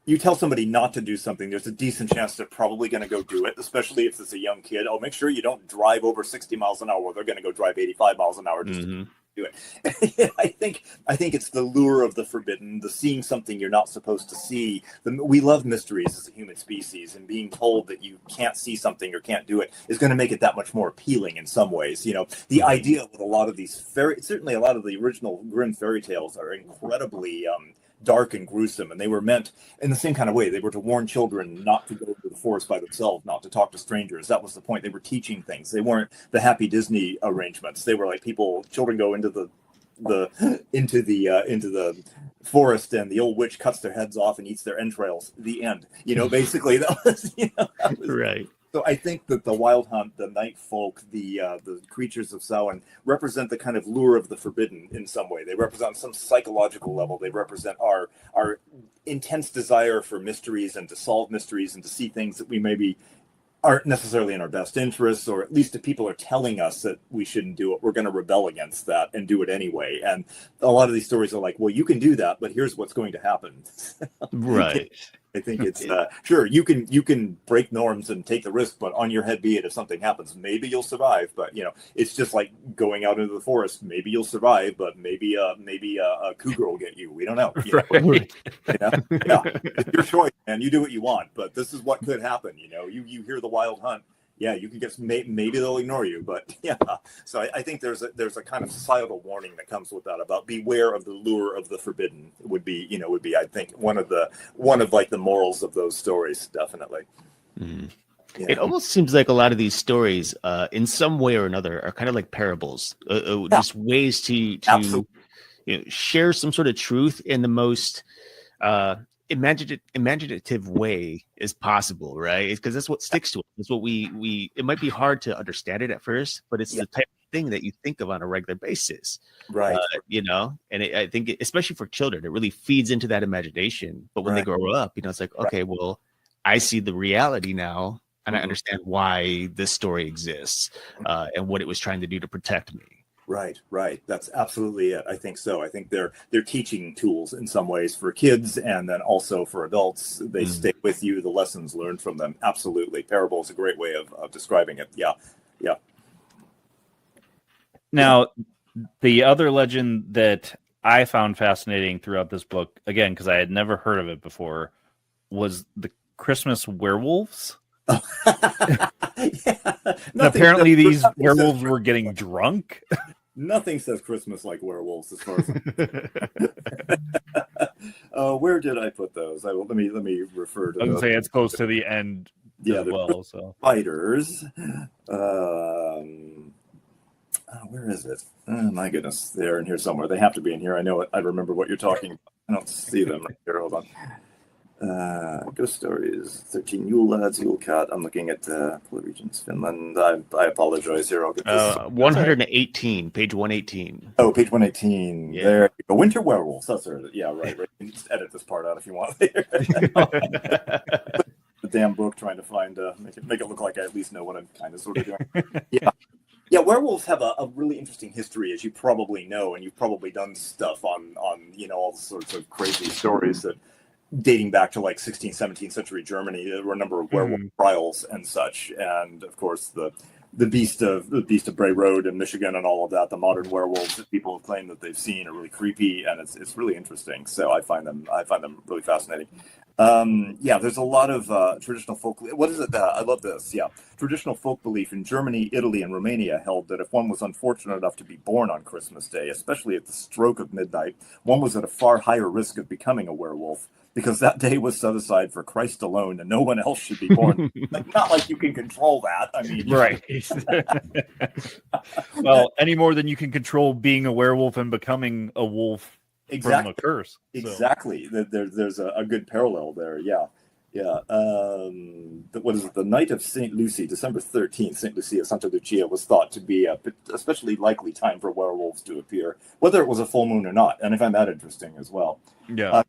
you tell somebody not to do something, there's a decent chance they're probably going to go do it, especially if it's a young kid. Oh, make sure you don't drive over 60 miles an hour, or they're going to go drive 85 miles an hour just to do it. I think it's the lure of the forbidden, the seeing something you're not supposed to see. We love mysteries as a human species, and being told that you can't see something or can't do it is going to make it that much more appealing in some ways. You know, the idea with a lot of these certainly a lot of the original Grimm fairy tales are incredibly dark and gruesome, and they were meant in the same kind of way. They were to warn children not to go to the forest by themselves, not to talk to strangers. That was the point. They were teaching things. They weren't the happy Disney arrangements. They were like children go into the forest, and the old witch cuts their heads off and eats their entrails. The end. You know, basically that was Right. So I think that the Wild Hunt, the night folk, the creatures of Samhain represent the kind of lure of the forbidden in some way. They represent some psychological level. They represent our intense desire for mysteries and to solve mysteries and to see things that we maybe aren't necessarily in our best interests, or at least if people are telling us that we shouldn't do it, we're going to rebel against that and do it anyway. And a lot of these stories are like, well, you can do that, but here's what's going to happen. Right. I think it's sure you can break norms and take the risk, but on your head be it if something happens. Maybe you'll survive, but you know, it's just like going out into the forest. Maybe you'll survive, but maybe a cougar will get you. We don't know. You know? Yeah, it's your choice, man. You do what you want, but this is what could happen. You know, you hear the Wild Hunt. Yeah, you can get maybe they'll ignore you, but yeah. So I think there's a kind of societal warning that comes with that about beware of the lure of the forbidden would be I think one of like the morals of those stories, definitely. Mm. Yeah. It almost seems like a lot of these stories, in some way or another, are kind of like parables, just ways to share some sort of truth in the most imaginative way as possible, right? Because that's what sticks to it. It's what we it might be hard to understand it at first, but it's the type of thing that you think of on a regular basis, right? You know, and I think especially for children, it really feeds into that imagination. But when they grow up, you know, it's like, okay, well, I see the reality now, and I understand why this story exists, and what it was trying to do to protect me. Right. That's absolutely it. I think so. I think they're teaching tools in some ways for kids, and then also for adults. They stay with you, the lessons learned from them. Absolutely. Parable is a great way of describing it. Yeah. Now, the other legend that I found fascinating throughout this book, again, because I had never heard of it before, was the Christmas werewolves. Apparently these werewolves were getting drunk. Nothing says Christmas like werewolves, as far as where did I put those? Let me refer to I was those. say it's close to the end as well. So spiders. Where is it? Oh my goodness, they're in here somewhere. They have to be in here. I know it. I remember what you're talking about. I don't see them right here. Hold on. Ghost stories, 13 Yule lads, Yule cat. I'm looking at Polar Regions, Finland. I apologize here. I'll get this. 118, page 118. Oh, page 118. Yeah. There you go. Winter werewolves. That's right. Yeah, right. You can just edit this part out if you want later. The damn book trying to find make it look like I at least know what I'm kind of sort of doing. Yeah, werewolves have a really interesting history, as you probably know, and you've probably done stuff on all sorts of crazy stories that dating back to like 16th, 17th century Germany. There were a number of werewolf trials and such, and of course the beast of Bray Road in Michigan and all of that. The modern werewolves that people claim that they've seen are really creepy, and it's really interesting. So I find them really fascinating. There's a lot of traditional folk. What is it? I love this. Yeah, traditional folk belief in Germany, Italy, and Romania held that if one was unfortunate enough to be born on Christmas Day, especially at the stroke of midnight, one was at a far higher risk of becoming a werewolf. because that day was set aside for Christ alone, and no one else should be born. Not like you can control that. I mean, right. Well, any more than you can control being a werewolf and becoming a wolf from a curse. Exactly. There's a good parallel there. Yeah. What is it? The night of St. Lucy, December 13th, St. Lucia, Santa Lucia, was thought to be a especially likely time for werewolves to appear, whether it was a full moon or not. And I find that interesting as well. Yeah.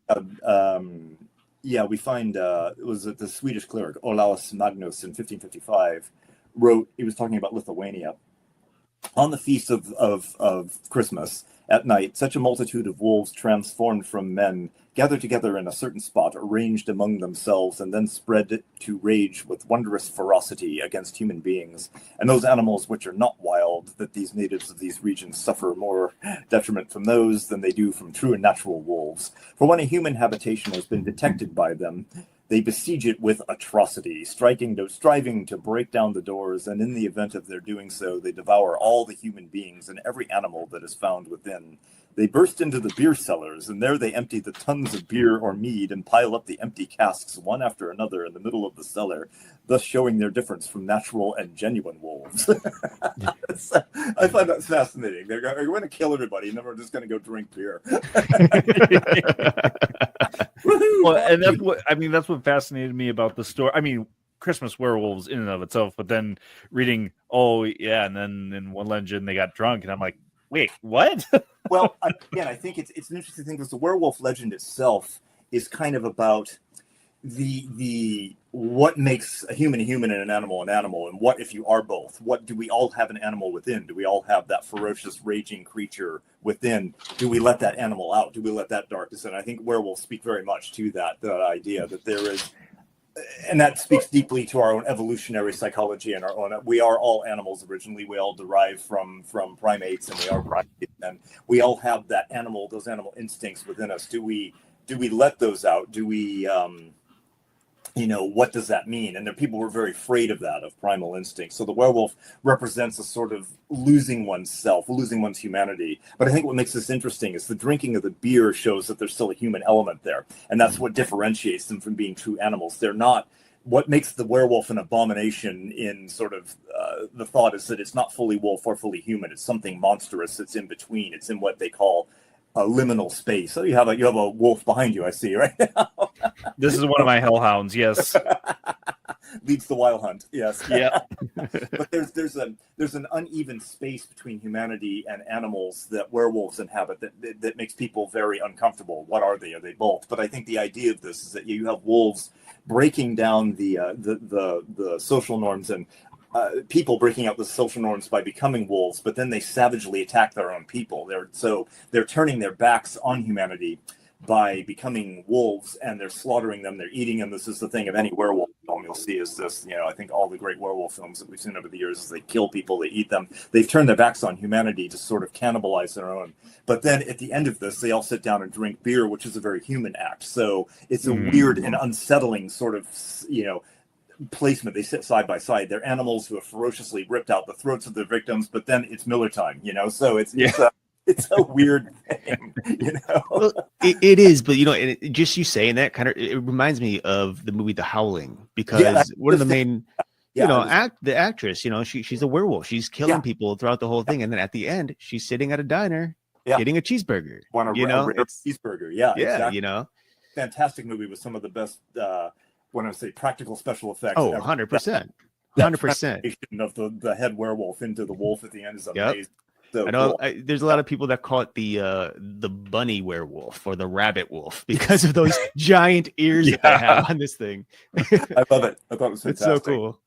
We find it was the Swedish cleric Olaus Magnus in 1555 wrote. He was talking about Lithuania on the feast of Christmas. At night, such a multitude of wolves transformed from men gathered together in a certain spot, arranged among themselves, and then spread to rage with wondrous ferocity against human beings, and those animals which are not wild, that these natives of these regions suffer more detriment from those than they do from true and natural wolves. For when a human habitation has been detected by them, they besiege it with atrocity, striving to break down the doors, and in the event of their doing so, they devour all the human beings and every animal that is found within. They burst into the beer cellars, and there they empty the tons of beer or mead and pile up the empty casks one after another in the middle of the cellar, thus showing their difference from natural and genuine wolves. I find that fascinating. They're going to kill everybody, and then we're just going to go drink beer. Well, and that's what fascinated me about the story. I mean, Christmas werewolves in and of itself, but then reading, and then in one legend they got drunk, and I'm like, wait, what? Well, again, I think it's an interesting thing because the werewolf legend itself is kind of about the what makes a human and an animal, and what if you are both? What do we all have an animal within? Do we all have that ferocious, raging creature within? Do we let that animal out? Do we let that darkness in? I think werewolves speak very much to that idea that there is. And that speaks deeply to our own evolutionary psychology and our own. We are all animals originally. We all derive from primates, and we are primates, and we all have that those animal instincts within us. Do we let those out? Do we, what does that mean? And people were very afraid of that, of primal instinct. So the werewolf represents a sort of losing oneself, losing one's humanity. But I think what makes this interesting is the drinking of the beer shows that there's still a human element there. And that's what differentiates them from being true animals. They're not, what makes the werewolf an abomination in sort of the thought is that it's not fully wolf or fully human. It's something monstrous. It's in between. It's in what they call a liminal space. So you have a wolf behind you, I see, right now. This is one of my hellhounds, yes. Leads the wild hunt, yes. Yeah. But there's an uneven space between humanity and animals that werewolves inhabit that makes people very uncomfortable. What are they? Are they both? But I think the idea of this is that you have wolves breaking down the social norms and people breaking out the social norms by becoming wolves, but then they savagely attack their own people. They're turning their backs on humanity by becoming wolves, and they're slaughtering them. They're eating them. This is the thing of any werewolf film you'll see is this. I think all the great werewolf films that we've seen over the years is they kill people, they eat them. They've turned their backs on humanity to sort of cannibalize their own. But then at the end of this, they all sit down and drink beer, which is a very human act. So it's a weird and unsettling sort of, placement. They sit side by side. They're animals who have ferociously ripped out the throats of their victims, but then it's Miller time, so it's a weird thing, Well, it is, but just you saying that it reminds me of the movie The Howling, because one of the main the actress, she's a werewolf. She's killing people throughout the whole thing, and then at the end she's sitting at a diner getting a cheeseburger. A cheeseburger. Exactly. Fantastic movie with some of the best when I say practical special effects. 100%. 100%. Of the head werewolf into the wolf at the end is amazing. So I know cool. There's a lot of people that call it the bunny werewolf or the rabbit wolf because of those giant ears that they have on this thing. I love it. I thought it was fantastic. It's so cool.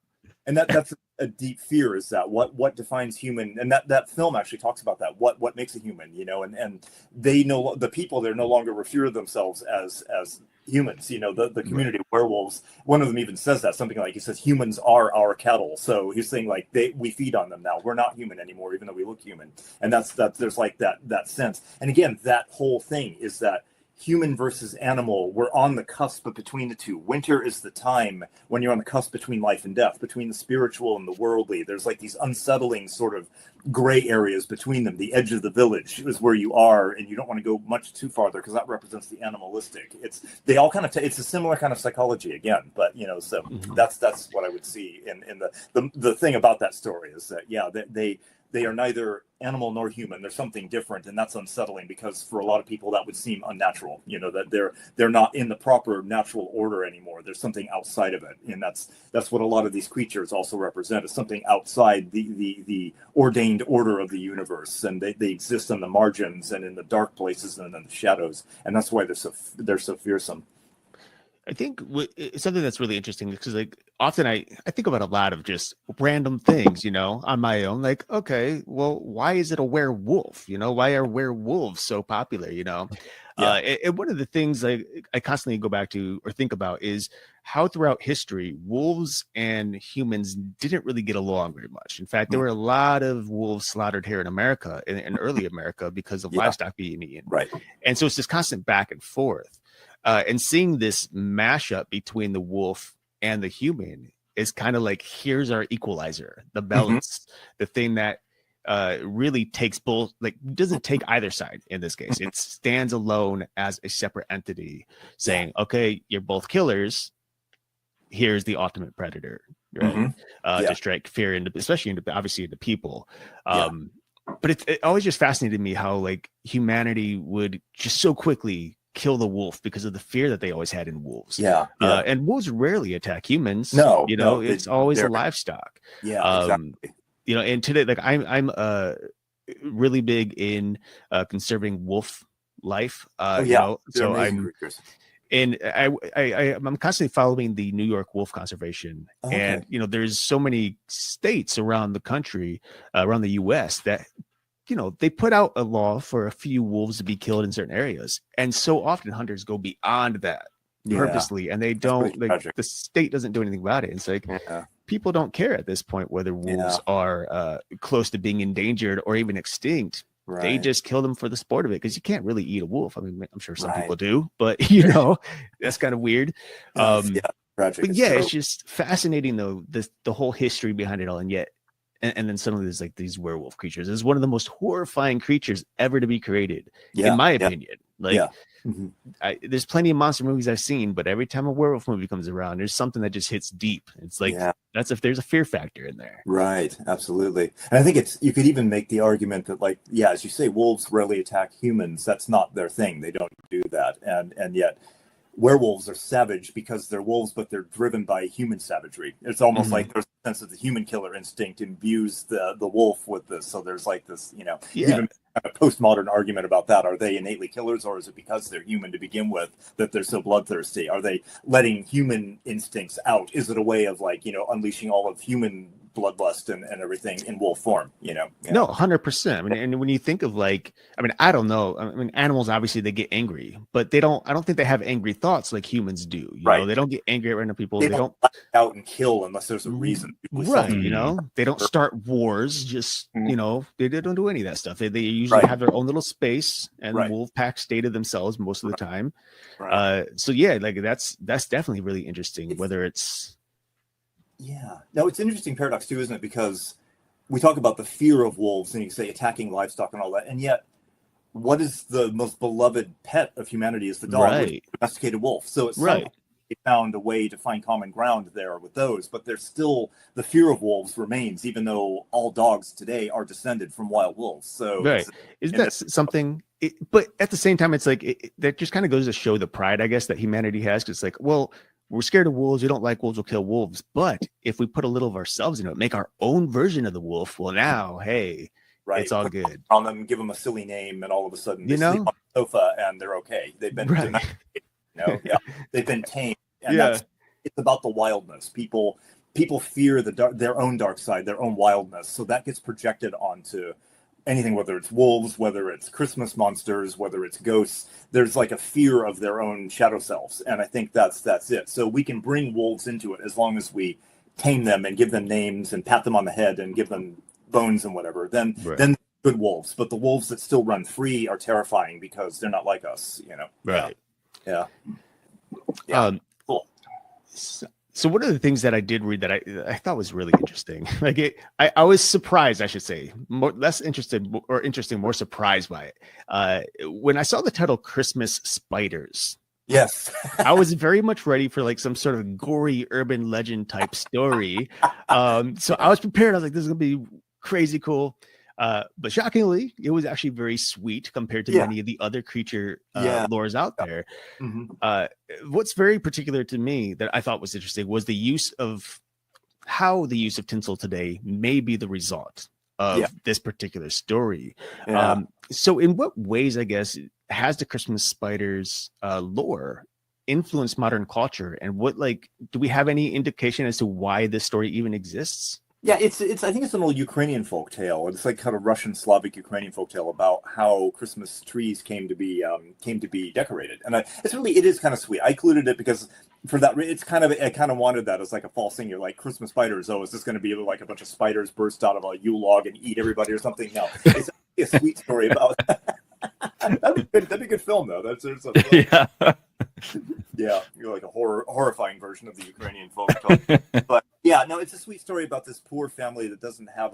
And that's a deep fear, is that what defines human, and that film actually talks about that. What makes a human, and they know the people, they're no longer refer to themselves as humans, the community of werewolves. One of them even says that, something like, he says, humans are our cattle. So he's saying like we feed on them now. We're not human anymore, even though we look human. And that's there's like that sense. And again, that whole thing is that human versus animal. We're on the cusp between the two. Winter is the time when you're on the cusp between life and death, between the spiritual and the worldly. There's like these unsettling sort of gray areas between them. The edge of the village is where you are, and you don't want to go much too farther because that represents the animalistic. They all kind of it's a similar kind of psychology again, but so that's what I would see in the thing about that story is that they are neither animal nor human. They're something different, and that's unsettling because for a lot of people that would seem unnatural. That they're not in the proper natural order anymore. There's something outside of it, and that's what a lot of these creatures also represent. Is something outside the ordained order of the universe, and they exist on the margins and in the dark places and in the shadows, and that's why they're so fearsome. I think it's something that's really interesting because like often I think about a lot of just random things, on my own. Like, okay, well, why is it a werewolf? Why are werewolves so popular? And one of the things I constantly go back to or think about is how throughout history, wolves and humans didn't really get along very much. In fact, there were a lot of wolves slaughtered here in America, in early America, because of livestock being eaten. Right. And so it's this constant back and forth. And seeing this mashup between the wolf and the human is kind of like, here's our equalizer, the balance, the thing that really takes both, like doesn't take either side in this case. It stands alone as a separate entity saying, okay, you're both killers. Here's the ultimate predator, right? To strike fear into, especially obviously into people. But it always just fascinated me how like humanity would just so quickly kill the wolf because of the fear that they always had in wolves. And wolves rarely attack humans. No, it's always the livestock. Exactly. And today, like I'm really big in conserving wolf life. So I'm constantly following the New York wolf conservation, and there's so many states around the country, around the U.S. that they put out a law for a few wolves to be killed in certain areas. And so often hunters go beyond that purposely, and they don't, like, the state doesn't do anything about it. It's like, people don't care at this point whether wolves are close to being endangered or even extinct. Right. They just kill them for the sport of it, because you can't really eat a wolf. I mean, I'm sure some people do, but that's kind of weird. Tragic. But it's just fascinating though, the whole history behind it all, and yet and then some of these, like these werewolf creatures, is one of the most horrifying creatures ever to be created, in my opinion. There's plenty of monster movies I've seen, but every time a werewolf movie comes around, there's something that just hits deep. It's like, that's if there's a fear factor in there. Right. Absolutely. And I think you could even make the argument that, like, as you say, wolves rarely attack humans. That's not their thing. They don't do that. And yet werewolves are savage because they're wolves, but they're driven by human savagery. It's almost like there's a sense of the human killer instinct imbues the wolf with this. So there's like this, even a postmodern argument about that. Are they innately killers, or is it because they're human to begin with that they're so bloodthirsty? Are they letting human instincts out? Is it a way of, like, unleashing all of human bloodlust and everything in wolf form? No, 100%. I mean, and when you think of, like, I don't know. I mean, animals, obviously they get angry, but I don't think they have angry thoughts like humans do. You know, they don't get angry at random people. They don't out and kill unless there's a reason. Right. They don't start wars. Just, they don't do any of that stuff. They usually have their own little space, and the wolf pack stay to themselves most of the time. So like that's definitely really interesting, whether it's. Yeah. Now, it's an interesting paradox too, isn't it? Because we talk about the fear of wolves, and you say attacking livestock and all that, and yet what is the most beloved pet of humanity is the dog, which is a domesticated wolf. So it's they found a way to find common ground there with those, but there's still the fear of wolves remains, even though all dogs today are descended from wild wolves. So isn't that something? But at the same time, it's like that just kind of goes to show the pride, I guess, that humanity has. Because it's like, well, we're scared of wolves. We don't like wolves. We'll kill wolves. But if we put a little of ourselves into it, make our own version of the wolf, well, now, hey, it's all good. On them, give them a silly name, and all of a sudden they sleep on the sofa and they're okay. They've been they've been tamed. And it's about the wildness. People fear their own dark side, their own wildness. So that gets projected onto anything, whether it's wolves, whether it's Christmas monsters, whether it's ghosts. There's like a fear of their own shadow selves, and I think that's it. So we can bring wolves into it as long as we tame them and give them names and pat them on the head and give them bones and whatever. Then good wolves, but the wolves that still run free are terrifying because they're not like us, Right. Yeah. Cool. So one of the things that I did read that I thought was really interesting, I was surprised, I should say, more surprised by it. When I saw the title Christmas Spiders, yes, I was very much ready for like some sort of gory urban legend type story. So I was prepared. I was like, this is going to be crazy cool. But shockingly, it was actually very sweet compared to many of the other creature lores out there. What's very particular to me that I thought was interesting was the use of tinsel today may be the result of this particular story. So in what ways, I guess, has the Christmas spiders lore influenced modern culture, and what, like, do we have any indication as to why this story even exists? Yeah, it's. I think it's an old Ukrainian folk tale. It's like kind of Russian, Slavic, Ukrainian folk tale about how Christmas trees came to be decorated, and it is kind of sweet. I included it because for that, I kind of wanted that as like a false thing. You're like, Christmas spiders. Oh, is this going to be like a bunch of spiders burst out of a Yule log and eat everybody or something? No, it's a sweet story about. That'd be a good film though. Yeah, you're like a horrifying version of the Ukrainian folk tale. But yeah, no, it's a sweet story about this poor family that doesn't have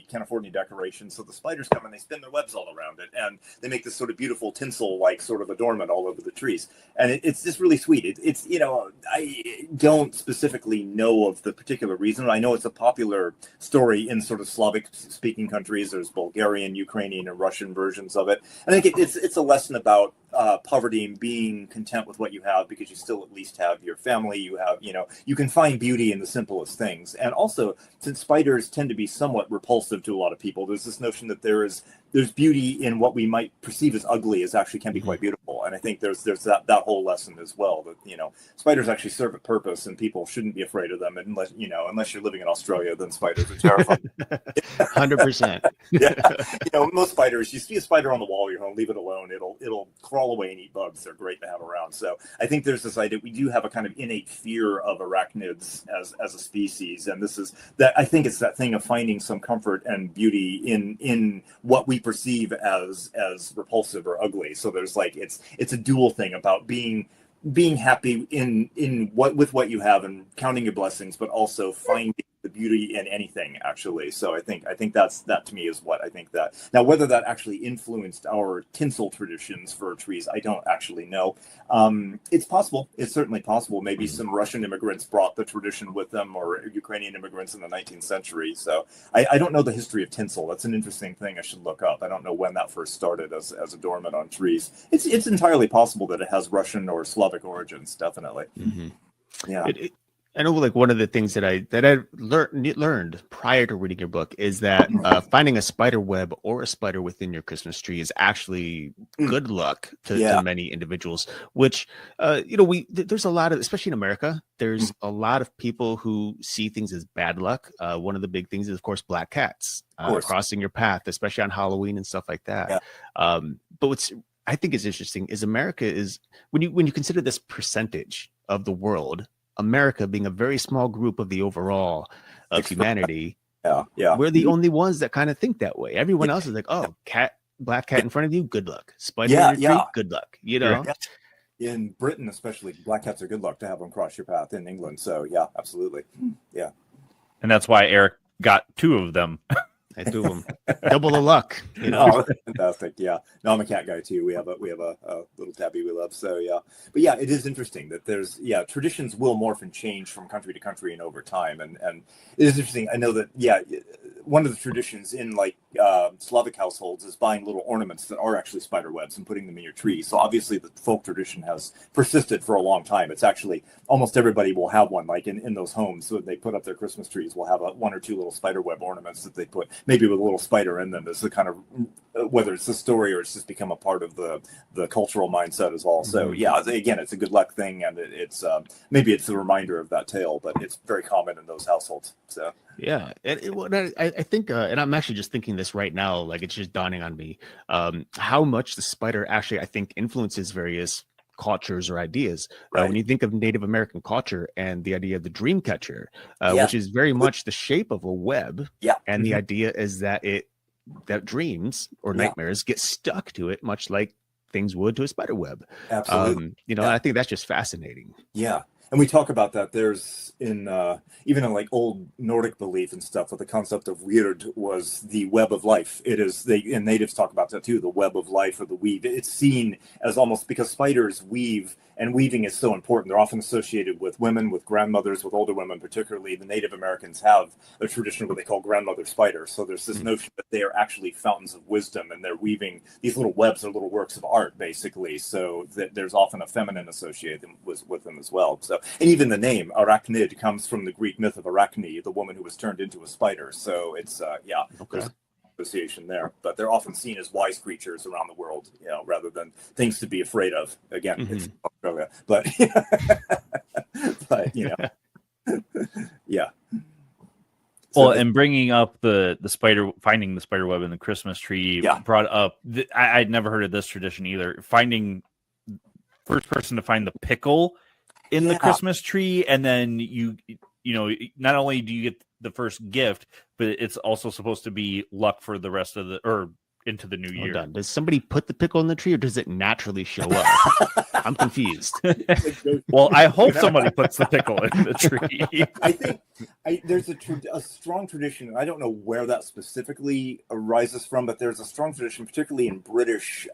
can't afford any decorations. So the spiders come and they spin their webs all around it, and they make this sort of beautiful tinsel like sort of adornment all over the trees. And it's just really sweet. It's I don't specifically know of the particular reason. I know it's a popular story in sort of Slavic speaking countries. There's Bulgarian, Ukrainian, and Russian versions of it. I think it's a lesson about poverty and being content with what you have, because you still at least have your family. You have, you can find beauty in the simplest things. And also, since spiders tend to be somewhat repulsive to a lot of people, there's this notion that there's beauty in what we might perceive as ugly is actually can be quite beautiful. And I think there's that whole lesson as well, that, spiders actually serve a purpose and people shouldn't be afraid of them unless you're living in Australia, then spiders are terrifying. 100%. Yeah. Most spiders, you see a spider on the wall of your home, leave it alone. It'll crawl away and eat bugs. They're great to have around. So I think there's this idea, we do have a kind of innate fear of arachnids as a species. And this is that, I think it's that thing of finding some comfort and beauty in what we perceive as repulsive or ugly. So there's like, it's a dual thing about being happy with what you have and counting your blessings, but also finding the beauty in anything, actually. So I think that to me is what I think that. Now, whether that actually influenced our tinsel traditions for trees, I don't actually know. It's possible. It's certainly possible. Maybe some Russian immigrants brought the tradition with them, or Ukrainian immigrants in the 19th century. So I don't know the history of tinsel. That's an interesting thing I should look up. I don't know when that first started as adornment on trees. It's entirely possible that it has Russian or Slavic origins, definitely. Mm-hmm. Yeah. I know, like, one of the things that I learned prior to reading your book is that finding a spider web or a spider within your Christmas tree is actually good luck to many individuals. Which, there's a lot of, especially in America, there's a lot of people who see things as bad luck. One of the big things is, of course, black cats crossing your path, especially on Halloween and stuff like that. Yeah. But what's I think is interesting is America is, when you consider this percentage of the world, America being a very small group of the overall of humanity, we're the only ones that kind of think that way. Everyone else is like, oh, black cat in front of you, good luck. Spider in your tree, good luck. In Britain, especially, black cats are good luck to have them cross your path. In England, so yeah, absolutely, yeah. And that's why Erik got 2 of them. I do them. Double the luck. Oh, fantastic. Yeah. No, I'm a cat guy too. We have a little tabby we love. So yeah. But yeah, it is interesting that there's traditions will morph and change from country to country and over time. And it is interesting. I know that one of the traditions in like Slavic households is buying little ornaments that are actually spider webs and putting them in your tree. So obviously the folk tradition has persisted for a long time. It's actually almost everybody will have one, like in those homes. So they put up their Christmas trees, will have 1 or 2 little spider web ornaments that they put maybe with a little spider in them, as the kind of, whether it's a story or it's just become a part of the cultural mindset as well. So yeah, again, it's a good luck thing, and it's maybe it's a reminder of that tale, but it's very common in those households. So yeah, I think, and I'm actually just thinking this right now, like it's just dawning on me, how much the spider actually, I think, influences various cultures or ideas. When you think of Native American culture and the idea of the dream catcher, which is very much the shape of a web, and the idea is that it that dreams or nightmares get stuck to it, much like things would to a spider web. Absolutely. I think that's just fascinating. Yeah. And we talk about that. There's even in like old Nordic belief and stuff, with the concept of weird was the web of life. It is, and natives talk about that too, the web of life or the weave. It's seen as almost, because spiders weave, and weaving is so important. They're often associated with women, with grandmothers, with older women, particularly. The Native Americans have a tradition of what they call grandmother spiders. So there's this notion that they are actually fountains of wisdom, and they're weaving these little webs or little works of art, basically. So that there's often a feminine associated with them as well. So, and even the name arachnid comes from the Greek myth of Arachne, the woman who was turned into a spider. So it's there's an association there. But they're often seen as wise creatures around the world, rather than things to be afraid of. Again, it's Australia, but yeah. Well, and bringing up the finding the spider web in the Christmas tree brought up. I'd never heard of this tradition either. Finding first person to find the pickle in the Christmas tree, and then you not only do you get the first gift, but it's also supposed to be luck for the rest of into the new year. Hold on. Does somebody put the pickle in the tree, or does it naturally show up? I'm confused. Well, I hope somebody puts the pickle in the tree. I think there's a strong tradition. I don't know where that specifically arises from, but there's a strong tradition, particularly in British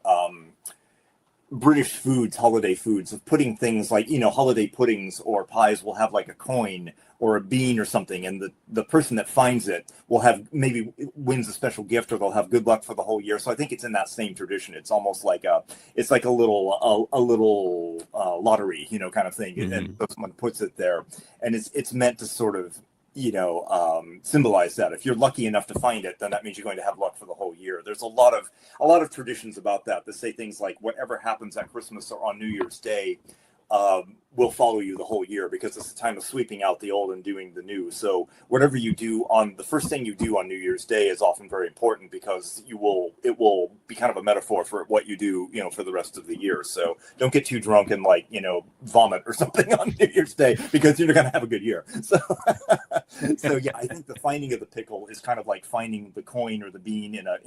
foods, holiday foods, of putting things like, holiday puddings or pies will have like a coin or a bean or something, and the person that finds it will have, maybe wins a special gift, or they'll have good luck for the whole year. So I think it's in that same tradition. It's almost like a little lottery, kind of thing. And someone puts it there, and it's meant to sort of symbolize that if you're lucky enough to find it, then that means you're going to have luck for the whole year. There's a lot of traditions about that say things like whatever happens at Christmas or on New Year's Day will follow you the whole year, because it's the time of sweeping out the old and doing the new. So whatever you do on the first thing you do on New Year's Day is often very important, because it will be kind of a metaphor for what you do, for the rest of the year. So don't get too drunk and vomit or something on New Year's Day, because you're going to have a good year. So, I think the finding of the pickle is kind of like finding the coin or the bean in a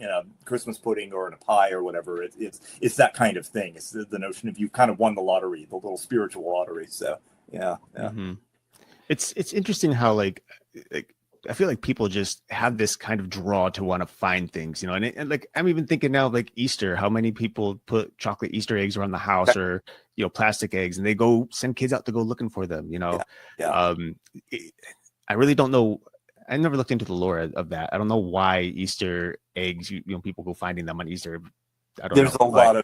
Christmas pudding or in a pie or whatever. It's that kind of thing. It's the notion of you kind of won the lottery, the little spiritual lottery. So it's interesting how like I feel like people just have this kind of draw to want to find things, and like I'm even thinking now, like Easter, how many people put chocolate Easter eggs around the house, or plastic eggs, and they go send kids out to go looking for them. I really don't know. I never looked into the lore of that. I don't know why Easter eggs, people go finding them on Easter. There's a lot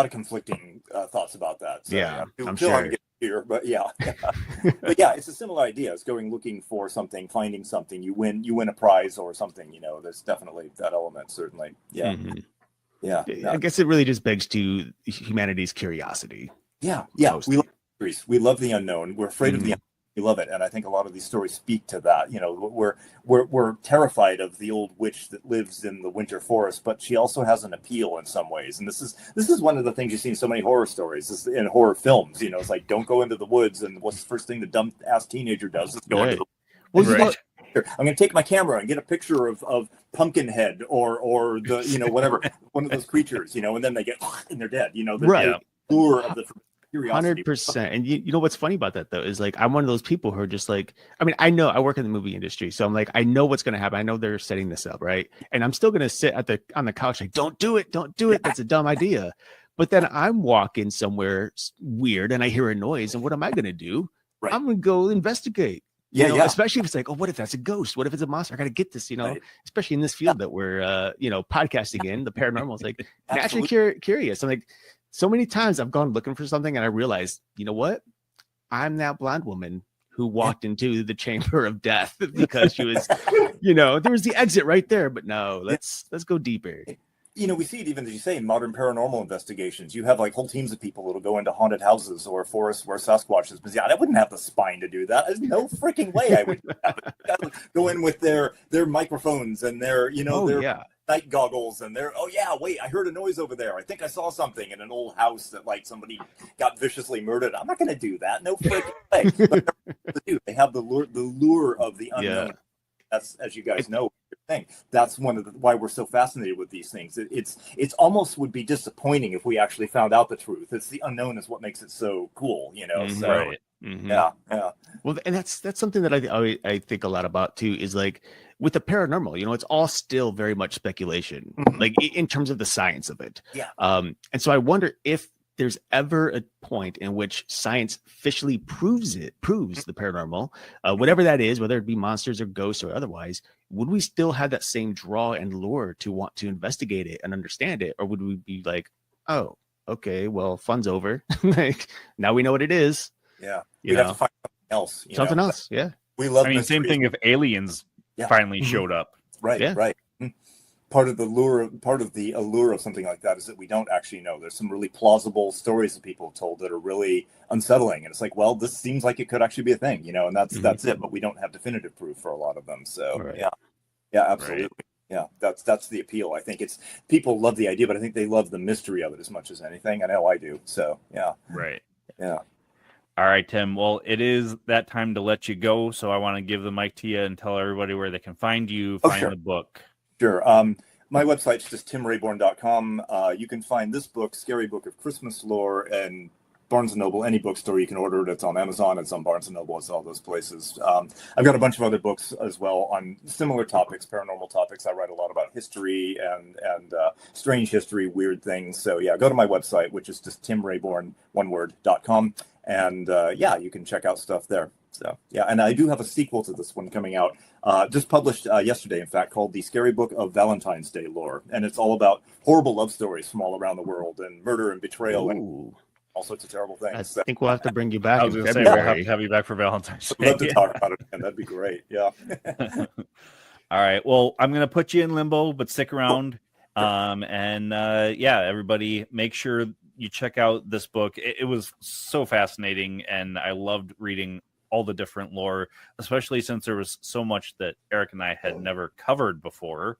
of conflicting thoughts about that. So, I'm sure. Here, but but it's a similar idea. It's going looking for something, finding something. You win a prize or something. There's definitely that element. Certainly, I guess it really just begs to humanity's curiosity. We love mysteries. We love the unknown. We're afraid of the unknown. We love it, and I think a lot of these stories speak to that. We're terrified of the old witch that lives in the winter forest, but she also has an appeal in some ways. And this is one of the things you see in so many horror stories, in horror films. It's like, don't go into the woods, and what's the first thing the dumb ass teenager does is go into the woods. I'm going to take my camera and get a picture of Pumpkinhead or the whatever, one of those creatures, and then they get and they're dead. The lure of the 100%. And you know what's funny about that though is like I'm one of those people who are just like, I mean, I know I work in the movie industry, so I'm like, I know what's gonna happen. I know they're setting this up, right? And I'm still gonna sit on the couch like, don't do it. That's a dumb idea. But then I'm walking somewhere weird and I hear a noise, and what am I gonna do? I'm gonna go investigate. Especially if it's like, oh, what if that's a ghost? What if it's a monster? I got to get this, especially in this field that we're, podcasting in, the paranormal. It's like naturally curious. I'm like, so many times I've gone looking for something and I realized, you know what? I'm that blonde woman who walked into the chamber of death because she was, there was the exit right there. But no, let's go deeper. We see it even, as you say, in modern paranormal investigations. You have like whole teams of people that'll go into haunted houses or forests where Sasquatch is. But I wouldn't have the spine to do that. There's no freaking way I would have it. Go in with their microphones and their night goggles and I heard a noise over there. I think I saw something in an old house that like somebody got viciously murdered. I'm not going to do that. No freaking way. But they have the lure of the unknown. That's, as you guys know, thing. That's one of why we're so fascinated with these things. It's almost would be disappointing if we actually found out the truth. It's the unknown is what makes it so cool, you know. Mhm. So Right. yeah. Well, and that's something that I think a lot about too, is like with the paranormal, you know, it's all still very much speculation, Mhm. like in terms of the science of it. Yeah. And so I wonder if there's ever a point in which science officially proves the paranormal, whatever that is, whether it be monsters or ghosts or otherwise. Would we still have that same draw and lure to want to investigate it and understand it, or would we be like, oh, okay, well, fun's over, like now we know what it is. Yeah. You We'd have know? to find something else. You Something know? else, yeah. We love I mean, same mysteries. thing if aliens Yeah. finally Mhm. showed up. Right, Yeah. right. Part of the allure of something like that is that we don't actually know. There's some really plausible stories that people have told that are really unsettling, and it's like, well, this seems like it could actually be a thing, you know, and that's it. But we don't have definitive proof for a lot of them. So Right. yeah, absolutely. Yeah, that's the appeal. I think it's people love the idea, but I think they love the mystery of it as much as anything. I know I do. So yeah, Right. yeah. All right, Tim. Well, it is that time to let you go. So I want to give the mic to you and tell everybody where they can find you, find Sure. the book. Sure. My website's just timrayborn.com. You can find this book, Scary Book of Christmas Lore, and Barnes & Noble, any bookstore you can order it. It's on Amazon, it's on Barnes & Noble, it's all those places. I've got a bunch of other books as well on similar topics, paranormal topics. I write a lot about history and strange history, weird things. So yeah, go to my website, which is just timrayborn.com. And yeah, you can check out stuff there. So yeah, and I do have a sequel to this one coming out, just published yesterday, in fact, called The Scary Book of Valentine's Day Lore. And it's all about horrible love stories from all around the world and murder and betrayal and Ooh. all sorts of terrible things. I So think we'll have to bring you back I was in going to say, we'll February. have to have you back for Valentine's I'd love Day. to talk about it, and that'd be great. Yeah. All right. Well, I'm going to put you in limbo, but stick around. Yeah, everybody, make sure you check out this book. It was so fascinating, and I loved reading all the different lore, especially since there was so much that Erik and I had never covered before.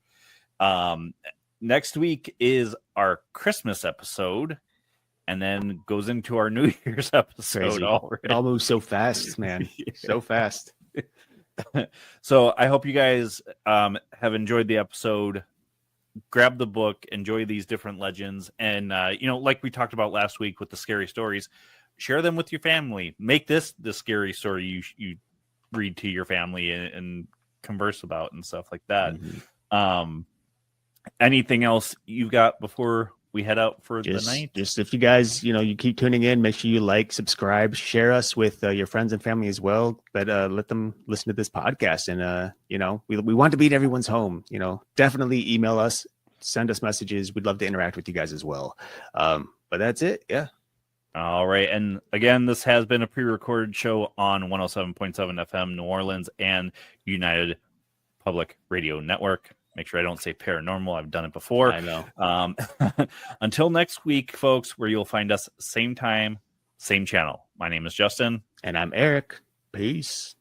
Next week is our Christmas episode, and then goes into our New Year's episode. Crazy. It all moves so fast, man. So fast. So I hope you guys have enjoyed the episode. Grab the book, enjoy these different legends, and like we talked about last week with the scary stories, share them with your family. Make this the scary story you read to your family and converse about and stuff like that. Mm-hmm. Anything else you've got before we head out for the night? Just if you guys, you keep tuning in, make sure you like, subscribe, share us with your friends and family as well. But let them listen to this podcast, and we want to be in everyone's home. Definitely email us, send us messages. We'd love to interact with you guys as well. But that's it. Yeah. All right. And again, this has been a pre-recorded show on 107.7 FM New Orleans and United Public Radio Network. Make sure I don't say paranormal. I've done it before. I know. Until next week, folks, where you'll find us same time, same channel. My name is Justin. And I'm Erik. Peace.